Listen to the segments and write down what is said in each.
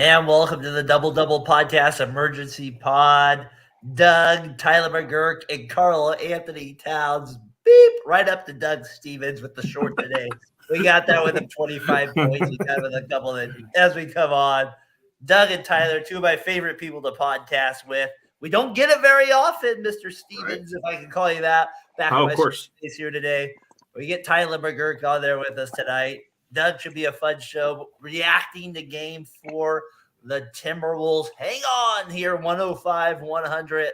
And welcome to the Double Double Podcast Emergency Pod. Doug, Tyler McGurk, and Carl Anthony Towns. Beep! Right up to Doug Stevens with the short today. We got that with him 25 points. We got with a couple of as we come on. Doug and Tyler, two of my favorite people to podcast with. We don't get it very often, Mr. Stevens, if I can call you that. Of course. He's here today. We get Tyler McGurk on there with us tonight. Doug should be a fun show. Reacting to Game 4, the Timberwolves. Hang on here, 105-100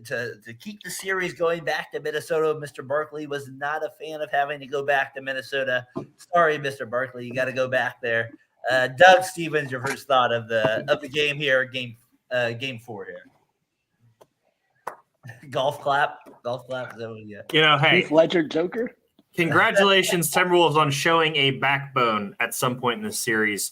to keep the series going back to Minnesota. Mr. Barkley was not a fan of having to go back to Minnesota. Sorry, Mr. Barkley, you got to go back there. Doug Stevens, your first thought of the game here, game 4 here. Golf clap. Is that what you got? Hey, Heath Ledger Joker. Congratulations, Timberwolves, on showing a backbone at some point in this series.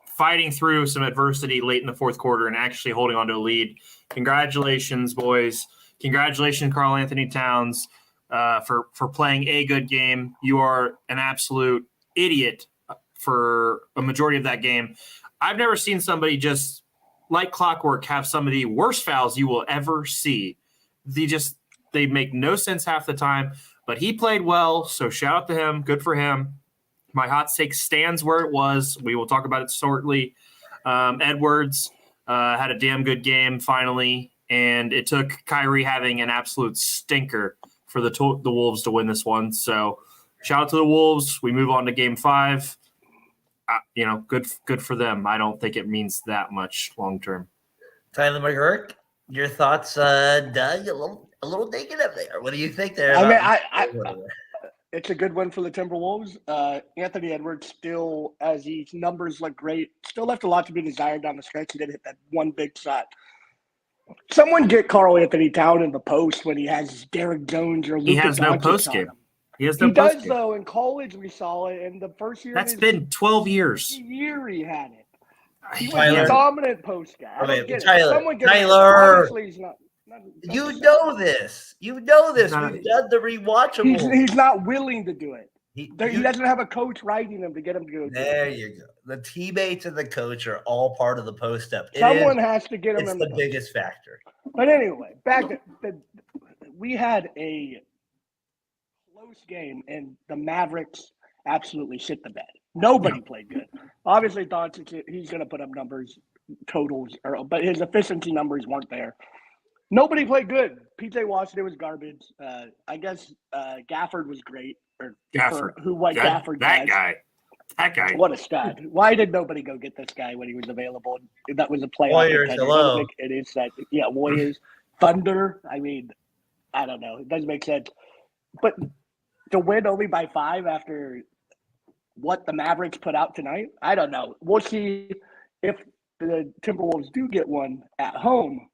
Fighting through some adversity late in the fourth quarter and actually holding on to a lead. Congratulations, boys. Congratulations, Carl Anthony Towns, for playing a good game. You are an absolute idiot for a majority of that game. I've never seen somebody just like clockwork have some of the worst fouls you will ever see. They make no sense half the time, but he played well, so shout out to him. Good for him. My hot take stands where it was. We will talk about it shortly. Edwards had a damn good game finally, and it took Kyrie having an absolute stinker for the Wolves to win this one. So shout out to the Wolves. We move on to Game 5. Good for them. I don't think it means that much long term. Tyler McGurk, your thoughts, Doug? A little negative there. What do you think there? It's a good one for the Timberwolves. Anthony Edwards still, as his numbers look great, still left a lot to be desired down the stretch. He did hit that one big shot. Someone get Carl Anthony Towns in the post when he has Derek Jones or Luka He has no Doncic post on game. him. He has no He post does, game. though. In college, we saw it. In the first year, That's been 12 years. Year he had it. He was Tyler. a dominant post guy. Okay, Tyler. Obviously, he's not. You know this. We've done the rewatchable. He's not willing to do it. He doesn't have a coach writing him to get him to go. There you go. The teammates and the coach are all part of the post up. Someone has to get him. It's the biggest factor. But anyway, we had a close game, and the Mavericks absolutely shit the bed. Nobody played good. Obviously, Doncic, he's going to put up numbers, totals, but his efficiency numbers weren't there. Nobody played good. PJ Washington was garbage. I guess Gafford was great. Gafford. Gafford that guy. What a stud. Why did nobody go get this guy when he was available? That was a playoff. Warriors, hello. It is that. Yeah, Warriors. Thunder. I mean, I don't know. It doesn't make sense. But to win only by 5 after what the Mavericks put out tonight, I don't know. We'll see if the Timberwolves do get one at home.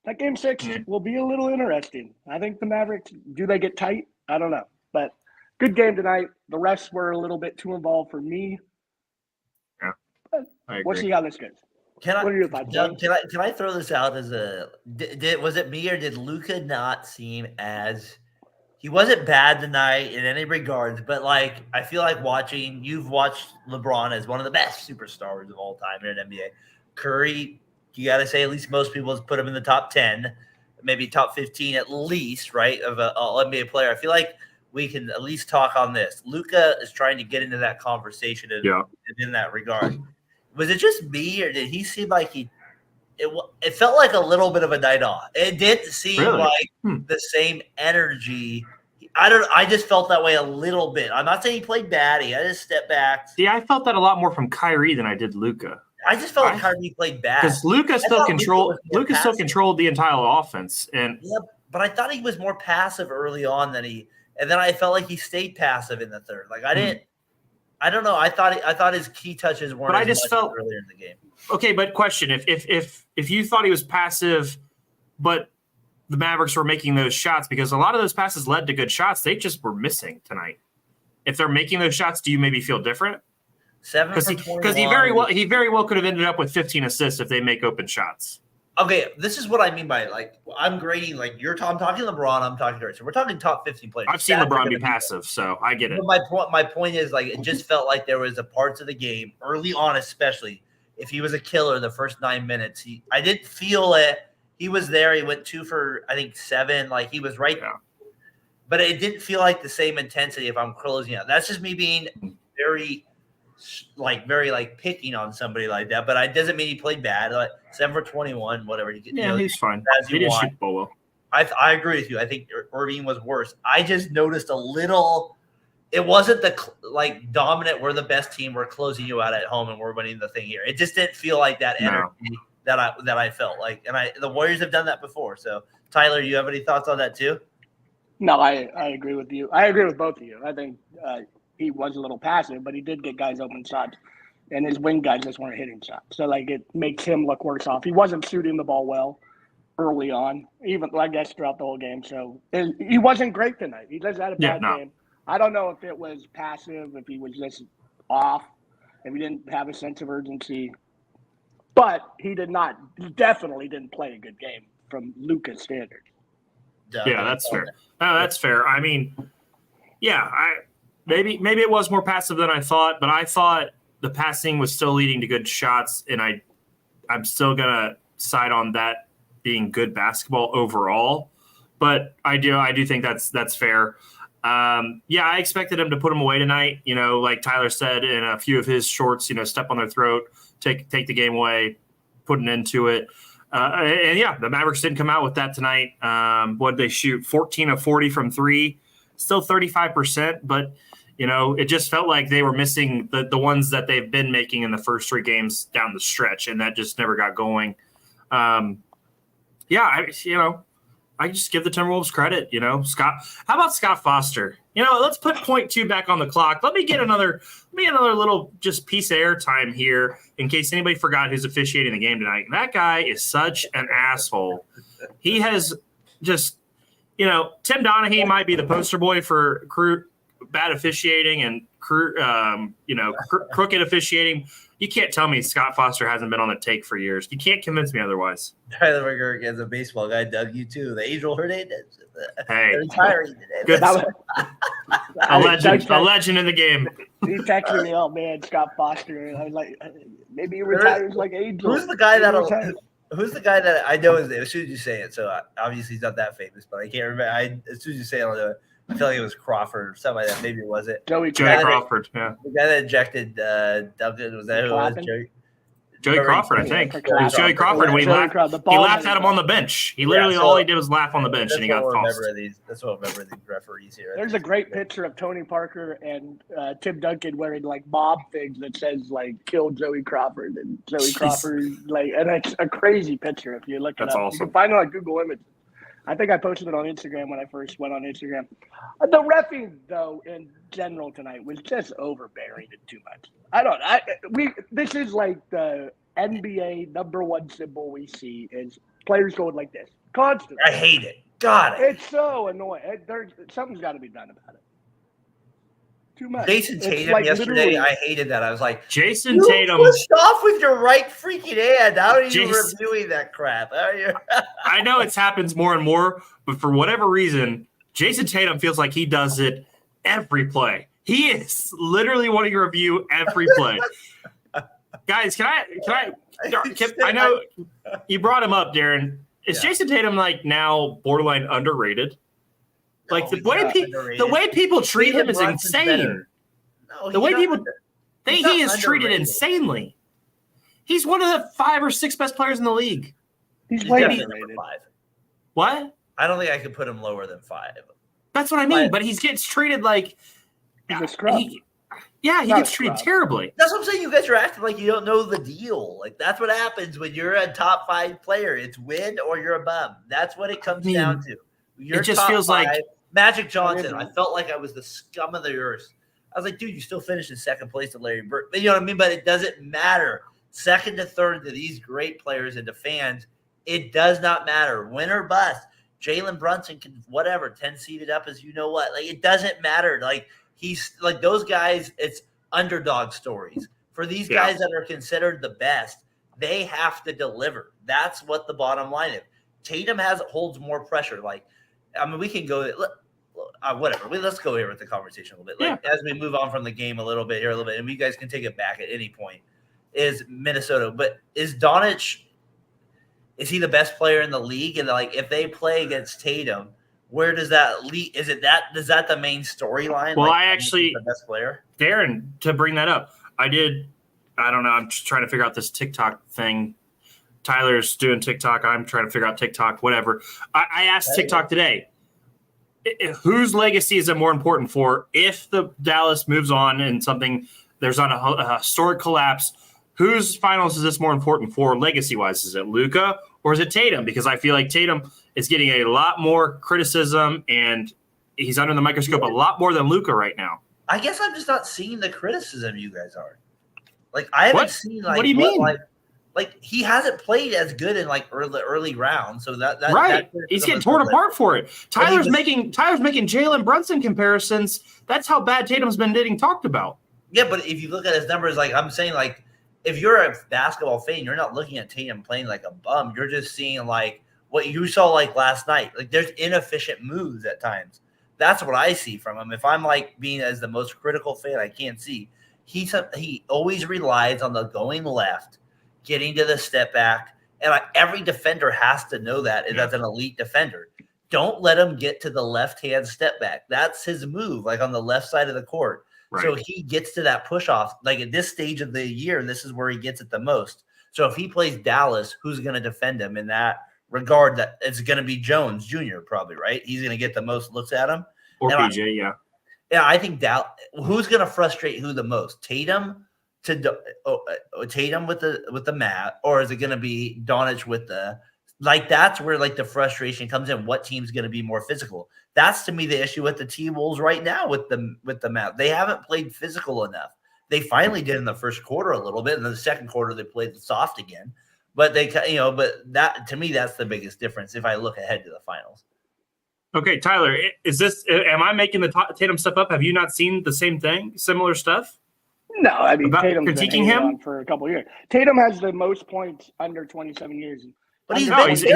That Game 6 will be a little interesting. I think the Mavericks, do they get tight? I don't know. But good game tonight. The refs were a little bit too involved for me. Yeah, I agree. We'll see how this goes. What are your thoughts, Doug, can I throw this out as was it me or did Luka not seem as – he wasn't bad tonight in any regards, but, I feel like you've watched LeBron as one of the best superstars of all time in an NBA. Curry – you got to say at least most people put him in the top 10, maybe top 15 at least, right, of an all-NBA player. I feel like we can at least talk on this. Luka is trying to get into that conversation in that regard. Was it just me, or did he seem like it felt like a little bit of a night off? It didn't seem like the same energy. I just felt that way a little bit. I'm not saying he played bad. I just stepped back. See, I felt that a lot more from Kyrie than I did Luka. I just felt like Kyrie played bad because Luka still controlled the entire offense, and but I thought he was more passive early on and then I felt like he stayed passive in the third. I don't know. I thought his key touches weren't. But I just felt earlier in the game. Okay, but question: if you thought he was passive, but the Mavericks were making those shots because a lot of those passes led to good shots, they just were missing tonight. If they're making those shots, do you maybe feel different? Because he very well could have ended up with 15 assists if they make open shots. Okay, this is what I mean by like I'm grading like I'm talking LeBron, I'm talking Daren. So we're talking top 15 players. I've seen LeBron be passive, so I get it. But my point is like it just felt like there was a parts of the game early on, especially if he was a killer the first 9 minutes. I didn't feel it. He was there. He went 2 for I think 7. Like he was right, but it didn't feel like the same intensity if I'm closing out. That's just me being very picking on somebody like that, but it doesn't mean he played bad. Like 7 for 21, whatever. He's fine. He didn't shoot the ball well. I agree with you. I think Irving was worse. I just noticed a little. It wasn't the dominant. We're the best team. We're closing you out at home and we're winning the thing here. It just didn't feel like that energy that I felt like. And the Warriors have done that before. So Tyler, you have any thoughts on that too? No, I agree with you. I agree with both of you. I think he was a little passive, but he did get guys open shots, and his wing guys just weren't hitting shots. So, like, it makes him look worse off. He wasn't shooting the ball well early on, even, I guess, throughout the whole game. So, he wasn't great tonight. He just had a bad game. I don't know if it was passive, if he was just off, if he didn't have a sense of urgency. But he definitely didn't play a good game from Luka's standards. Yeah, that's fair. No, that's fair. I mean, maybe it was more passive than I thought, but I thought the passing was still leading to good shots, and I'm still gonna side on that being good basketball overall. But I do think that's fair. I expected him to put him away tonight. You know, like Tyler said, in a few of his shorts, step on their throat, take the game away, put an end to it. The Mavericks didn't come out with that tonight. What did they shoot? 14 of 40 from 3, still 35%. But, it just felt like they were missing the ones that they've been making in the first 3 games down the stretch, and that just never got going. I just give the Timberwolves credit. Scott. How about Scott Foster? Let's put point 2 back on the clock. Let me get another little just piece of airtime here in case anybody forgot who's officiating the game tonight. That guy is such an asshole. He has just, Tim Donaghy might be the poster boy for bad officiating and crooked officiating. You can't tell me Scott Foster hasn't been on the take for years. You can't convince me otherwise. Tyler McGurk is a baseball guy. Doug, you too. The Angel Hernandez. Hey, retiring today. A legend in the game. He texted me, "Oh man, Scott Foster." And I was like, maybe he retires like Angel. Who's the guy that I know his name? As soon as you say it, so obviously he's not that famous, but I can't remember. As soon as you say it, I'll know it. I feel like it was Crawford or something like that. Maybe it wasn't. Joey Crawford, The guy that ejected Duncan, was that who it was? Joey Crawford, I think. It was Joey Crawford when he laughed at him on the bench. He literally all he did was laugh on the bench, and he got tossed. That's what I remember these referees here. There's a great picture of Tony Parker and Tim Duncan wearing like mob things that says like "Kill Joey Crawford" and Joey Crawford and it's a crazy picture if you look it up. Awesome. You can find it on Google Images. I think I posted it on Instagram when I first went on Instagram. The reffing, though, in general tonight was just overbearing and too much. This is like the NBA #1 symbol we see is players going like this constantly. I hate it. God, it's so annoying. Something's got to be done about it. Too much. Jason Tatum yesterday, I hated that. I was like, Jason Tatum pushed off with your right freaking hand. How are you reviewing that crap? How are you? I know it happens more and more, but for whatever reason, Jason Tatum feels like he does it every play. He is literally wanting to review every play. Guys, can I know you brought him up, Daren. Is Jason Tatum like now borderline underrated? Like the way people treat him is insane. No, the way people he is treated insanely. He's one of the 5 or 6 best players in the league. He's way number 5. What? I don't think I could put him lower than 5. That's what I mean. But he gets treated like he's a scrub. He gets treated terribly. That's what I'm saying. You guys are acting like you don't know the deal. Like that's what happens when you're a top 5 player. It's win or you're a bum. That's what it comes down to. It just feels like Magic Johnson. I felt like I was the scum of the earth. I was like, dude, you still finished in second place to Larry Bird. You know what I mean? But it doesn't matter. Second to third to these great players and to fans, it does not matter. Win or bust. Jalen Brunson can 10 seated up as you know what. Like it doesn't matter. Like he's like those guys, it's underdog stories. For these guys that are considered the best, They have to deliver. That's what the bottom line is. Tatum holds more pressure. Like, I mean, we can go whatever. Let's go here with the conversation a little bit. Like as we move on from the game a little bit, and you guys can take it back at any point. Is Minnesota, but is Doncic? Is he the best player in the league? And like, if they play against Tatum, where does that lead? Is that the main storyline? Well, like, I actually the best player. Daren, to bring that up, I don't know. I'm just trying to figure out this TikTok thing. Tyler's doing TikTok. I'm trying to figure out TikTok, whatever. I asked TikTok today, whose legacy is it more important for if the Dallas moves on and there's not a historic collapse? Whose finals is this more important for legacy-wise? Is it Luka or is it Tatum? Because I feel like Tatum is getting a lot more criticism and he's under the microscope a lot more than Luka right now. I guess I'm just not seeing the criticism you guys are. Like, I haven't seen like what do you mean? Like he hasn't played as good in like early rounds, so that right. He's getting torn apart for it. Tyler's making Jalen Brunson comparisons. That's how bad Tatum's been getting talked about. Yeah, but if you look at his numbers, like I'm saying, like if you're a basketball fan, you're not looking at Tatum playing like a bum. You're just seeing like what you saw like last night. Like there's inefficient moves at times. That's what I see from him. If I'm like being as the most critical fan, I can't see. He always relies on the going left, getting to the step back, and like every defender has to know that. Yeah. That's an elite defender. Don't let him get to the left-hand step back. That's his move, like on the left side of the court. Right. So he gets to that push off. Like at this stage of the year, this is where he gets it the most. So if he plays Dallas, who's going to defend him in that regard? That it's going to be Jones Jr. probably, right? He's going to get the most looks at him. Or PJ, yeah. Yeah, I think who's going to frustrate who the most? Tatum Tatum with the mat, or is it going to be Doncic with the like? That's where like the frustration comes in. What team's going to be more physical? That's to me the issue with the T-Wolves right now with the mat. They haven't played physical enough. They finally did in the first quarter a little bit, and in the second quarter they played soft again. But but that to me that's the biggest difference if I look ahead to the finals. Okay, Tyler, am I making the Tatum stuff up? Have you not seen the same thing, similar stuff? No, I mean, Tatum's critiquing him for a couple of years. Tatum has the most points under 27 years. But he's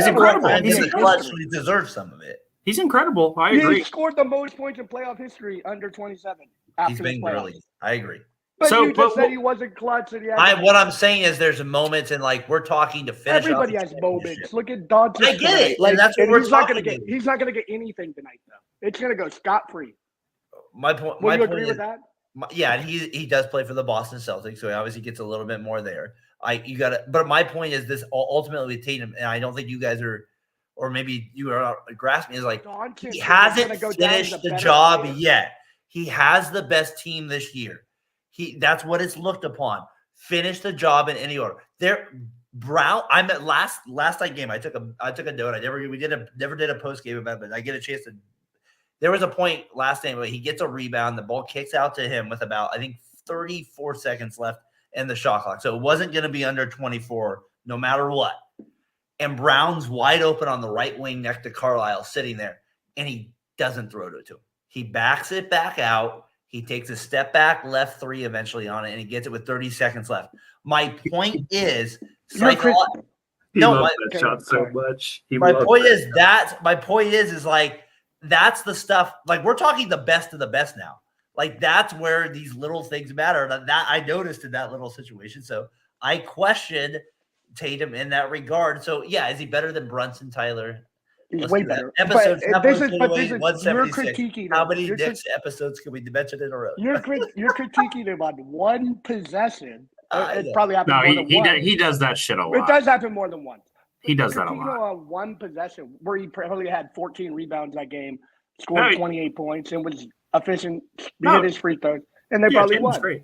incredible. He's in clutch, so he deserves some of it. He's incredible. I agree. He scored the most points in playoff history under 27. He's been brilliant. I agree. But you just said he wasn't clutch. And what I'm saying is there's moments, and like we're talking to finish. Everybody has moments. Look at Doncic. I get it. Like, and that's what we're talking about. He's not going to get anything tonight, though. It's going to go scot-free. My point. Will you agree with that? Yeah, he does play for the Boston Celtics, so he obviously gets a little bit more there. But my point is this: ultimately with Tatum, and I don't think you guys are, or maybe you are grasping, is like he hasn't finished the job yet. He has the best team this year. That's what it's looked upon. Finish the job in any order. Brown. I'm at last night game. I took a note. Never did a post game about it, but I get a chance to. There was a point last game where he gets a rebound. The ball kicks out to him with about, I think, 34 seconds left in the shot clock. So it wasn't going to be under 24 no matter what. And Brown's wide open on the right wing next to Carlisle sitting there, and he doesn't throw it to him. He backs it back out. He takes a step back left three eventually on it, and he gets it with 30 seconds left. My point is He loves that shot so much. My point is like, that's the stuff. Like we're talking the best of the best now. Like that's where these little things matter. That I noticed in that little situation. So I questioned Tatum in that regard. So yeah, is he better than Brunson, Tyler? He's way better. Episodes. You're critiquing. How many next episodes can we mention in a row? You're critiquing him on one possession. It probably happened more than one. He does that shit a lot. It does happen more than once. He does that a lot. On one possession where he probably had 14 rebounds that game, scored 28 points, and was efficient, hit his free throws, and they probably won. Great.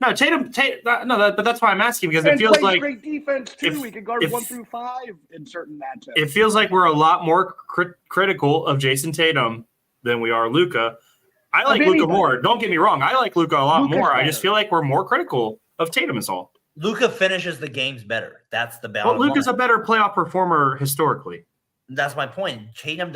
No, Tatum. But that's why I'm asking, because it feels like great defense too. We can guard 1 through 5 in certain matchups. It feels like we're a lot more critical of Jason Tatum than we are Luka. I like Luka more. Don't get me wrong. I like Luka a lot more. Better. I just feel like we're more critical of Tatum is all. Luka finishes the games better. That's the balance. But Luka's a better playoff performer historically. That's my point. Tatum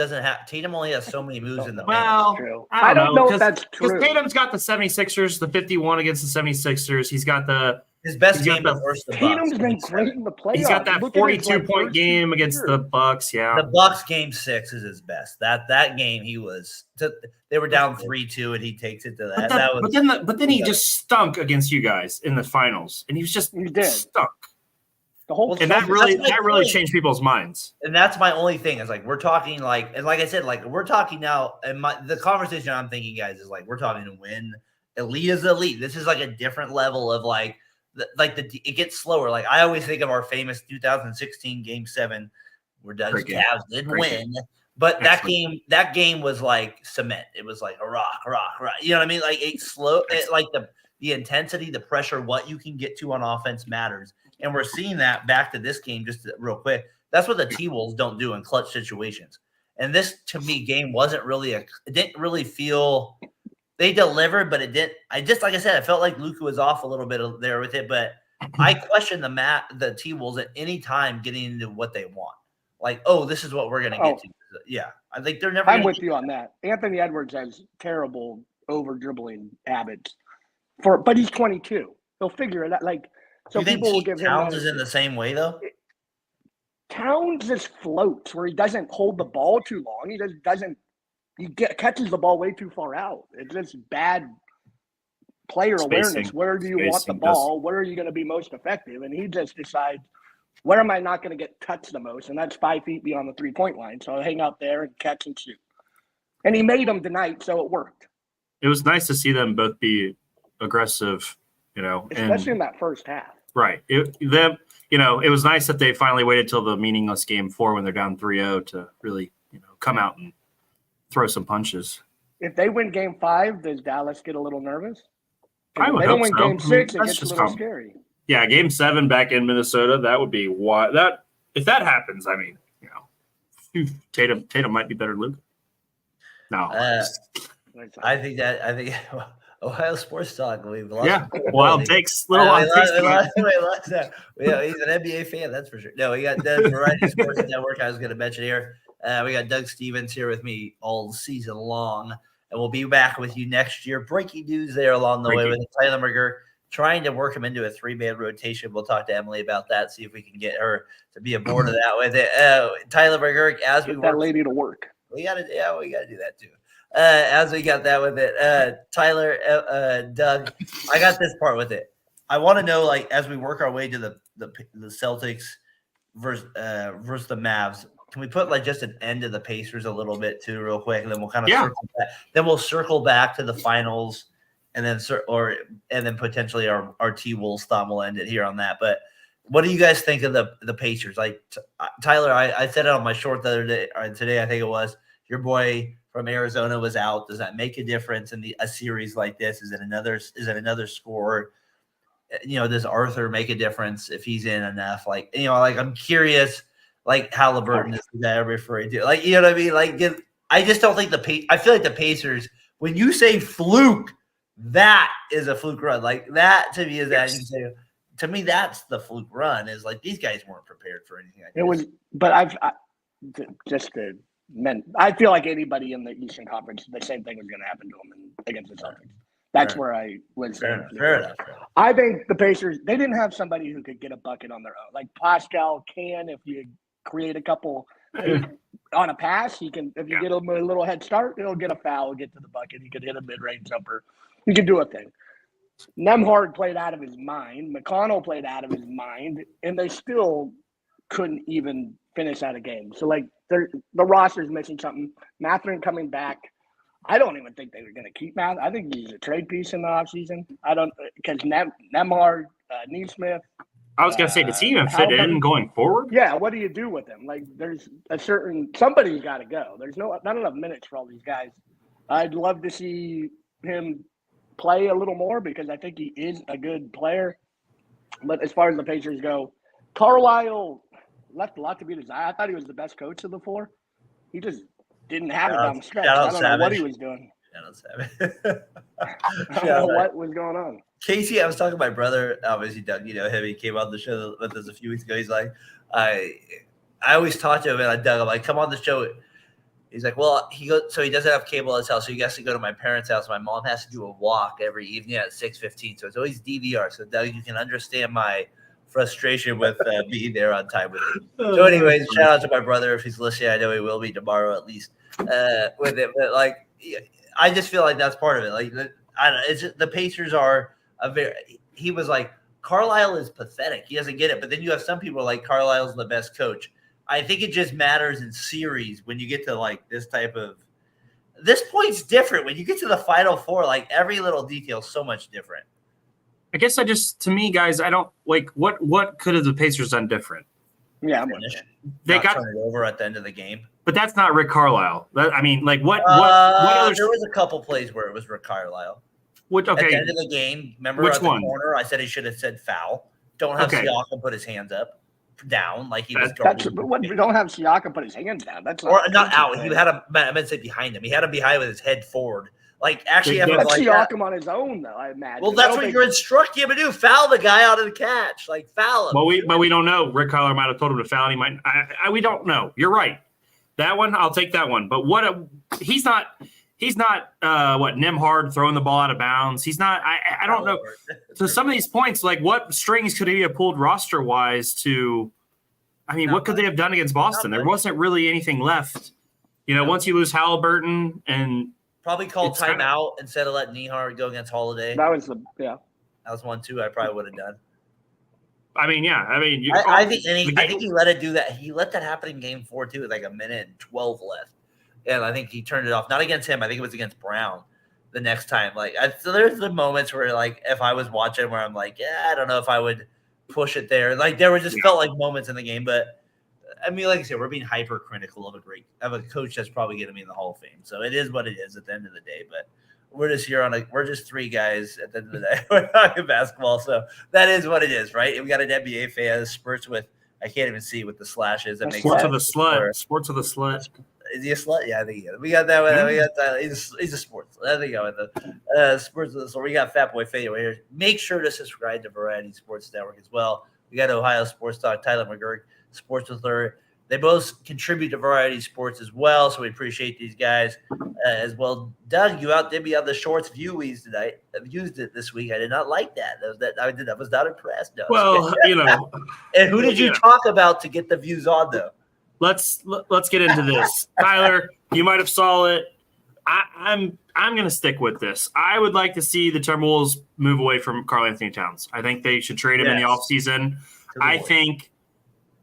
only has so many moves in the I don't know if that's true. Because Tatum's got the 76ers, the 51 against the 76ers. He's got the His best He's got game the- versus the Tatum's Bucks. been great in the playoffs. He's got that Look at his, 42-point first game two against years. the Bucks. Yeah. The Bucks game 6 is his best. That game they were down 3-2 and he takes it to that. But then he just stunk against you guys in the finals, and he was just stunk. The whole And that That's really changed people's minds. And that's my only thing is like we're talking like, and like I said, like we're talking now, and the conversation I'm thinking, guys, is like we're talking to win. Elite is elite. This is like a different level of like it gets slower. Like I always think of our famous 2016 Game 7 where Doug's Cavs did win, but that game was like cement. It was like a rock. You know what I mean? Like like the intensity, the pressure, what you can get to on offense matters. And we're seeing that back to this game just real quick. That's what the T-Wolves don't do in clutch situations. And this, to me, game wasn't really it didn't really feel – they delivered, but it didn't – like I said, I felt like Luka was off a little bit there with it. But I question the T-Wolves at any time getting into what they want. Like, this is what we're going to get to. Yeah. I think they're never – I'm with you on that. Anthony Edwards has terrible over-dribbling habits. But he's 22. He'll figure it out. Like – so you think people will give him Towns is in the same way though? Towns just floats where he doesn't hold the ball too long. He just doesn't. Catches the ball way too far out. It's just bad player awareness. Where do you want the ball? Where are you going to be most effective? And he just decides, where am I not going to get touched the most? And that's 5 feet beyond the 3-point line. So I'll hang out there and catch and shoot. And he made them tonight, so it worked. It was nice to see them both be aggressive, especially in that first half. Right. It was nice that they finally waited till the meaningless game 4 when they're down 3-0 to really, come out and throw some punches. If they win Game 5, does Dallas get a little nervous? I would if they hope don't win so. Game 6, it that's gets a little scary. Yeah, Game 7 back in Minnesota, that would be why that if that happens. I mean, Tatum might be better than Luka. No, I think Ohio Sports Talk. We've lost. Wild takes. Little wild takes. He's an NBA fan, that's for sure. No, we got the Variety Sports Network. I was going to mention here. We got Doug Stevens here with me all season long, and we'll be back with you next year. Breaking news there along the way with Tyler McGurk, trying to work him into a 3-man rotation. We'll talk to Emily about that, see if we can get her to be aboard of that with it. Tyler McGurk, as we work that lady to work. We got to do that too. As we got that with it, Tyler, Doug, I got this part with it. I want to know, like, as we work our way to the Celtics versus the Mavs, can we put like just an end to the Pacers a little bit too, real quick, and then we'll kind of circle back. Then we'll circle back to the finals, and then potentially our T-Wolves thought we'll end it here on that. But what do you guys think of the Pacers? Like Tyler, I said it on my short the other day, or today I think it was. Your boy from Arizona was out. Does that make a difference in a series like this? Is it another score? Does Arthur make a difference if he's in enough? Like, I'm curious, like Halliburton is the guy I'm referring to. Like, you know what I mean? Like, I just don't think I feel like the Pacers, when you say fluke, that is a fluke run. Like that to me is that you say, to me, that's the fluke run. Is like these guys weren't prepared for anything like this. It was, but I feel like anybody in the Eastern Conference, the same thing was going to happen to them against the Celtics. That's where I was. Fair enough. I think the Pacers, they didn't have somebody who could get a bucket on their own. Like Pascal can, if you create a couple on a pass, he can. If you get a little head start, he'll get a foul, get to the bucket. He could hit a mid-range jumper. He could do a thing. Nemhard played out of his mind. McConnell played out of his mind, and they still couldn't even finish out a game. So, like, the roster's missing something. Mathurin coming back. I don't even think they were going to keep Mathurin. I think he's a trade piece in the offseason. I don't – because Nemhard, Neesmith. I was going to say, does he even fit in going forward? Yeah, what do you do with him? Like, there's a certain – somebody's got to go. There's not enough minutes for all these guys. I'd love to see him play a little more because I think he is a good player. But as far as the Pacers go, Carlisle left a lot to be desired. I thought he was the best coach of the 4. He just didn't have it down the stretch. I don't know what he was doing. I don't know what was going on. Casey, I was talking to my brother. Obviously, Doug, him. He came on the show with us a few weeks ago. He's like, I always talk to him, and Doug, I'm like, come on the show. He's like, well, he doesn't have cable at his house, so he has to go to my parents' house. My mom has to do a walk every evening at 6:15, so it's always DVR. So Doug, you can understand my frustration with being there on time with him. So, anyways, shout out to my brother if he's listening. I know he will be tomorrow at least with it. But like, I just feel like that's part of it. Like, I don't know. It's just, the Pacers are a very. He was like, Carlisle is pathetic. He doesn't get it. But then you have some people like Carlisle's the best coach. I think it just matters in series when you get to like this type of. This point's different when you get to the Final Four. Like every little detail is so much different. I guess to me, guys, I don't like what could have the Pacers done different? Yeah, They got turned it over at the end of the game, but that's not Rick Carlisle. I mean, like what other? There was a couple plays where it was Rick Carlisle. Okay. At the end of the game, remember Which at the one? Corner, I said he should have said foul. Don't have Siakam put his hands up, down like he was guarding. We don't have Siakam put his hands down. That's not out. He had him. I meant to say behind him. He had him behind with his head forward. Like actually, that's like Siakam on his own, though. I imagine. Well, that's what you're instructing him to do. Foul the guy out of the catch. Like foul him. But we don't know. Rick Carlisle might have told him to foul. He might. We don't know. You're right. That one, I'll take that one. But he's not. He's not Nimhard throwing the ball out of bounds. He's not. I don't know. So some of these points, like what strings could he have pulled roster wise to? I mean, what could they have done against Boston? There wasn't really anything left. Once you lose Halliburton and probably called timeout instead of letting Nehard go against Holiday. That was that was one too. I probably would have done. I mean, yeah. I mean, I think he let it do that. He let that happen in Game 4 too, with like a minute and 12 left. And I think he turned it off. Not against him. I think it was against Brown the next time. So there's the moments where, like, if I was watching where I'm like, I don't know if I would push it there. Like, there were just felt like moments in the game. But, I mean, like I said, we're being hypercritical of a coach that's probably going to be in the Hall of Fame. So it is what it is at the end of the day. But we're just here we're just three guys at the end of the day. We're talking basketball. So that is what it is, right? And we got an NBA fan, Spurts with, I can't even see what the slash is. That makes Sports of the Slut. Sports of the Slut. Is he a slut? Yeah, I think he is. We got that one. Yeah. We got that. He's a sports. I think the sports. So we got Fat Boy Fade over here. Make sure to subscribe to Variety Sports Network as well. We got Ohio Sports Talk, Tyler McGurk, Sports with her. They both contribute to Variety Sports as well, so we appreciate these guys as well. Doug, you outdid me on the shorts views tonight. I've used it this week. I did not like that. I was not impressed. No. Well, And who did you talk about to get the views on though? Let's get into this. Tyler, you might have saw it. I'm going to stick with this. I would like to see the Timberwolves move away from Karl-Anthony Towns. I think they should trade him in the offseason. I think,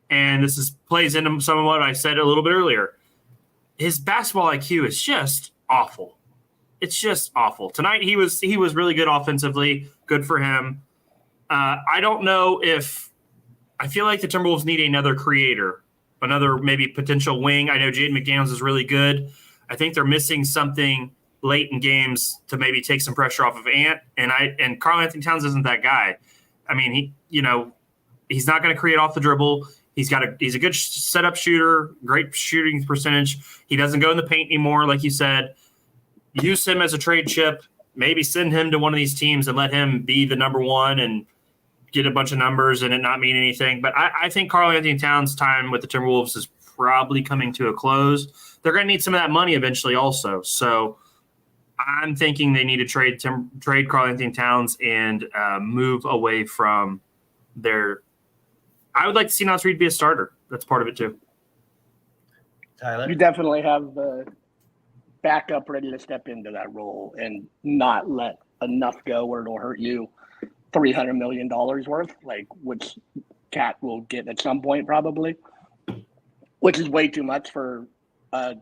and this plays into some of what I said a little bit earlier, his basketball IQ is just awful. It's just awful. Tonight he was really good offensively. Good for him. I don't know if – I feel like the Timberwolves need another creator. Another maybe potential wing. I know Jaden McDaniels is really good. I think they're missing something late in games to maybe take some pressure off of Ant. And Karl-Anthony Towns isn't that guy. I mean, he's not going to create off the dribble. He's a good setup shooter, great shooting percentage. He doesn't go in the paint anymore, like you said. Use him as a trade chip. Maybe send him to one of these teams and let him be the number one and get a bunch of numbers and it not mean anything. But I think Karl-Anthony Towns' time with the Timberwolves is probably coming to a close. They're going to need some of that money eventually also. So I'm thinking they need to trade Karl-Anthony Towns and move away from their – I would like to see Naz Reid be a starter. That's part of it too. Tyler? You definitely have the backup ready to step into that role and not let enough go where it'll hurt you. $300 million worth, which Cat will get at some point probably, which is way too much for a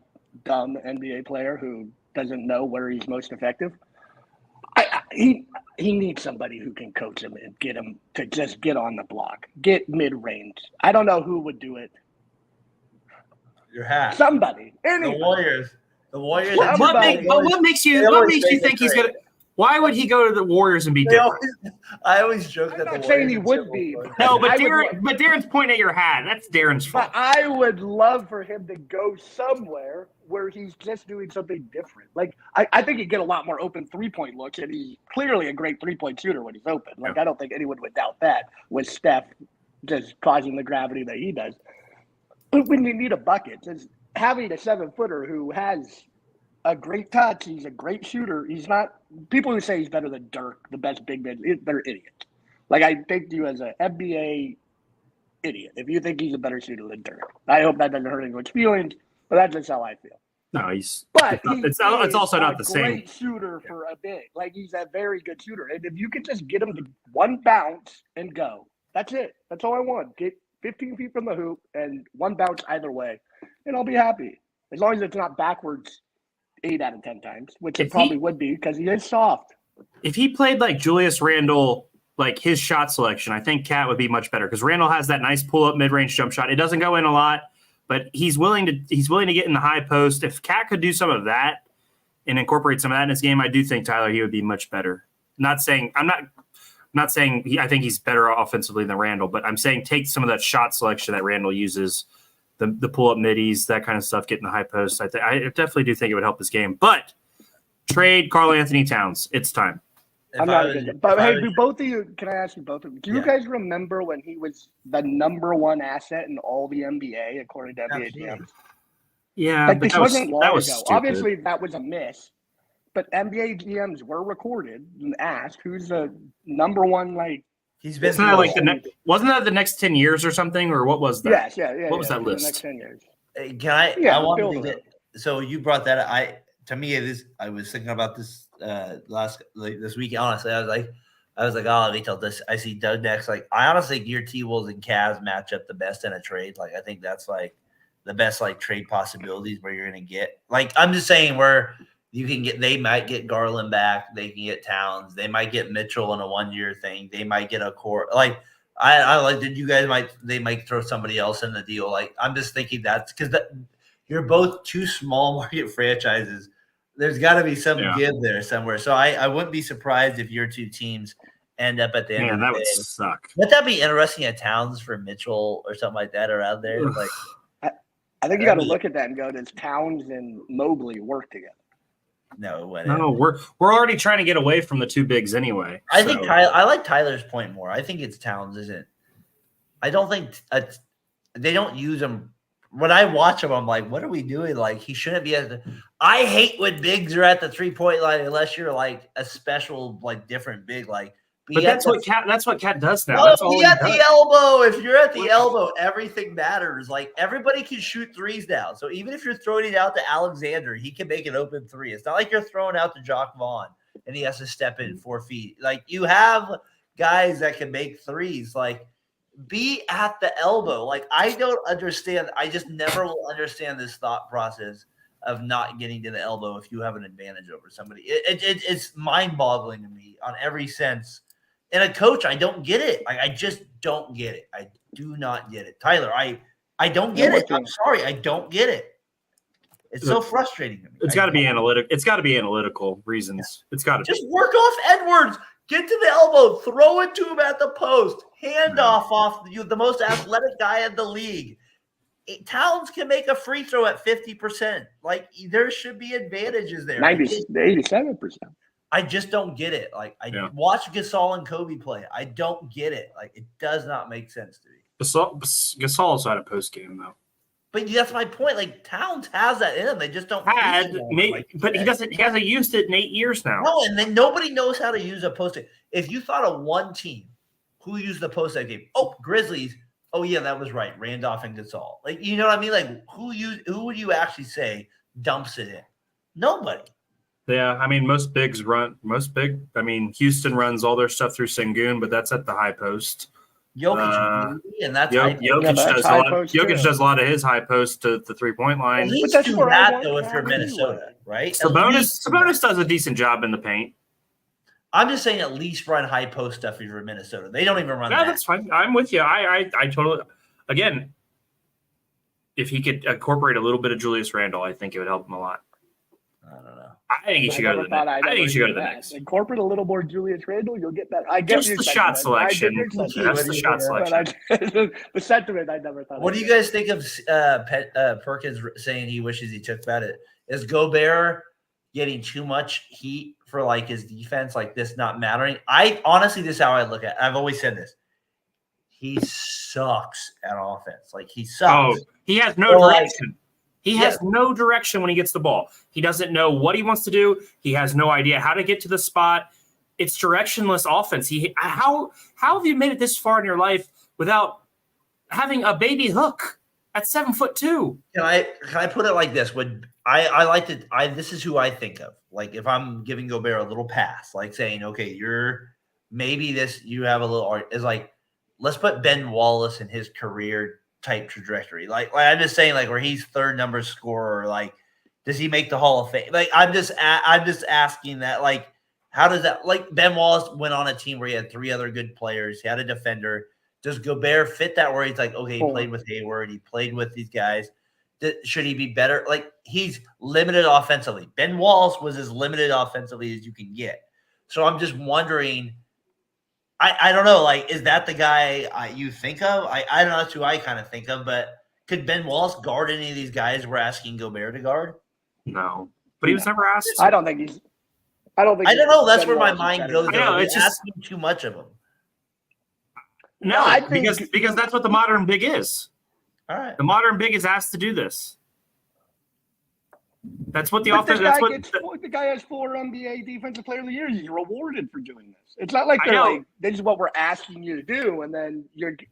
dumb NBA player who doesn't know where he's most effective. He needs somebody who can coach him and get him to just get on the block, get mid-range. I don't know who would do it. Your hat. Somebody. Anybody. The Warriors. What makes you think he's going to – why would he go to the Warriors and be different? I always joke that I'm not the saying he Warriors would be. No, but Daren's pointing at your hat. That's Daren's fault. But I would love for him to go somewhere where he's just doing something different. I think he'd get a lot more open three-point looks, and he's clearly a great three-point shooter when he's open. I don't think anyone would doubt that with Steph just causing the gravity that he does. But when you need a bucket, having a 7-footer who has a great touch, he's a great shooter. He's not people who say he's better than Dirk, the best big man, they're idiots. Like I think you as an NBA idiot if you think he's a better shooter than Dirk. I hope that doesn't hurt anyone's feelings, but that's just how I feel. No, It's also not the same. Great shooter for a big. Like he's a very good shooter, and if you could just get him to one bounce and go, that's it. That's all I want. Get 15 feet from the hoop and one bounce either way, and I'll be happy as long as it's not backwards 8 out of 10 times, which it probably would be because he is soft. If he played like Julius Randle, like his shot selection, I think Cat would be much better because Randle has that nice pull up mid range jump shot. It doesn't go in a lot. But he's willing to get in the high post. If Cat could do some of that and incorporate some of that in his game, I do think Tyler he would be much better. I'm not saying I think he's better offensively than Randle, but I'm saying take some of that shot selection that Randle uses, the pull up middies, that kind of stuff, get in the high post. I definitely do think it would help his game. But trade Karl Anthony Towns. It's time. But hey, do both of you? Can I ask you both of you? Do you guys remember when he was the number one asset in all the NBA according to NBA GMs? Yeah, like this wasn't long ago. Stupid. Obviously, that was a miss. But NBA GMs were recorded and asked who's the number one. Like he's been. Wasn't that the next 10 years or something, or what was that? Yes, yeah. What was that list? The next 10 years. Can I? Yeah, I wanted to get. So you brought that. To me, it is. I was thinking about this this week. Honestly, I was like, oh, wait till this. I see Doug next. Like, I honestly think your T-Wolves and Cavs match up the best in a trade. Like, I think that's like the best like trade possibilities where you're gonna get. Like, I'm just saying where you can get. They might get Garland back. They can get Towns. They might get Mitchell in a 1-year thing. They might get a core. Like, I like that. You guys might throw somebody else in the deal. Like, I'm just thinking that's because you're both two small market franchises. There's got to be some give there somewhere. So I wouldn't be surprised if your two teams end up at the end of the day. That would suck. Would that be interesting at Towns for Mitchell or something like that around there? Like, I think you got to look at that and go, does Towns and Mobley work together? No, it wouldn't. No, we're already trying to get away from the two bigs anyway. I think I like Tyler's point more. I think it's Towns, isn't? I don't think they don't use him. When I watch him, I'm like, what are we doing? Like, he shouldn't be at the – I hate when bigs are at the three-point line unless you're, like, a special, like, different big. Like, but that's what Cat does now. No, that's all be at the elbow. If you're at the elbow, everything matters. Like, everybody can shoot threes now. So even if you're throwing it out to Alexander, he can make an open three. It's not like you're throwing out to Jock Vaughn and he has to step in 4 feet. Like, you have guys that can make threes. Like, be at the elbow. Like, I don't understand. I just never will understand this thought process of not getting to the elbow if you have an advantage over somebody. It's mind-boggling to me on every sense. And a coach, I don't get it. Like, I just don't get it. I do not get it. Tyler, I don't get it. I'm sorry. I don't get it. It's so frustrating to me. It's got to be analytic. It's got to be analytical reasons. It's got to just work off Edwards. Get to the elbow. Throw it to him at the post. Hand off the most athletic guy in the league. Towns can make a free throw at 50%. Like, there should be advantages there. 87%. I just don't get it. Like, watch Gasol and Kobe play. I don't get it. Like, it does not make sense to me. Gasol also had a post game though. But that's my point. Like, Towns has that in him. They just don't. But he doesn't. He hasn't used it in 8 years now. No, and then nobody knows how to use a post. If you thought of one team who used the post that game, Grizzlies. Oh yeah, that was right. Randolph and Gasol. Like, you know what I mean? Like, who would you actually say dumps it in? Nobody. Yeah, I mean, Houston runs all their stuff through Sengun, but that's at the high post. Jokic, and that's Jokic does a lot of his high post to the 3-point line. Well, he's too bad though if you're Minnesota, right? Sabonis does a decent job in the paint. I'm just saying at least run high post stuff if you're Minnesota. They don't even run that. That's fine. I'm with you. I totally – again, if he could incorporate a little bit of Julius Randle, I think it would help him a lot. I don't know. I think he should go to the Knicks. I think he should go to the Knicks. Incorporate a little more Julius Randle, you'll get that. I get the shot selection. That's the shot selection. The sentiment I never thought. What do you guys think of Perkins saying he wishes he took that? Is Gobert getting too much heat for like his defense, like this not mattering? I honestly, this is how I look at it. I've always said this. He sucks at offense. Like, he sucks. Oh, he has no direction. He has no direction when he gets the ball. He doesn't know what he wants to do. He has no idea how to get to the spot. It's directionless offense. How have you made it this far in your life without having a baby hook at 7'2"? Can I put it like this? This is who I think of. Like if I'm giving Gobert a little pass, like saying, okay, you have a little art, is like, let's put Ben Wallace in his career type trajectory. Like I'm just saying, like where he's third number scorer, like does he make the Hall of Fame? Like I'm just asking that, like how does that, like Ben Wallace went on a team where he had 3 other good players, he had a defender. Does Gobert fit that where he's like, okay, he played with Hayward, he played with these guys. Should he be better? Like he's limited offensively. Ben Wallace was as limited offensively as you can get. So I'm just wondering, I don't know, like, is that the guy you think of? I don't know, that's who I kind of think of, but could Ben Wallace guard any of these guys we're asking Gobert to guard? No, but he was never asked to. I don't know. That's where my mind goes. I know, it's just asking too much of him. No, because that's what the modern big is. All right. The modern big is asked to do this. That's what the But offense. The guy has 4 NBA Defensive Player of the Year. He's rewarded for doing this. It's not like they're like, this is what we're asking you to do, and then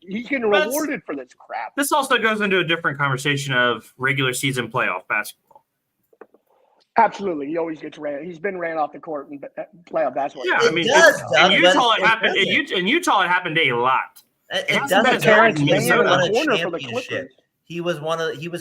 he's getting rewarded for this crap. This also goes into a different conversation of regular season playoff basketball. Absolutely, he always gets ran. He's been ran off the court in playoff basketball. Yeah, I mean, in Utah, it happened a lot. It doesn't. Terrence Mann won a corner for the Clippers. He was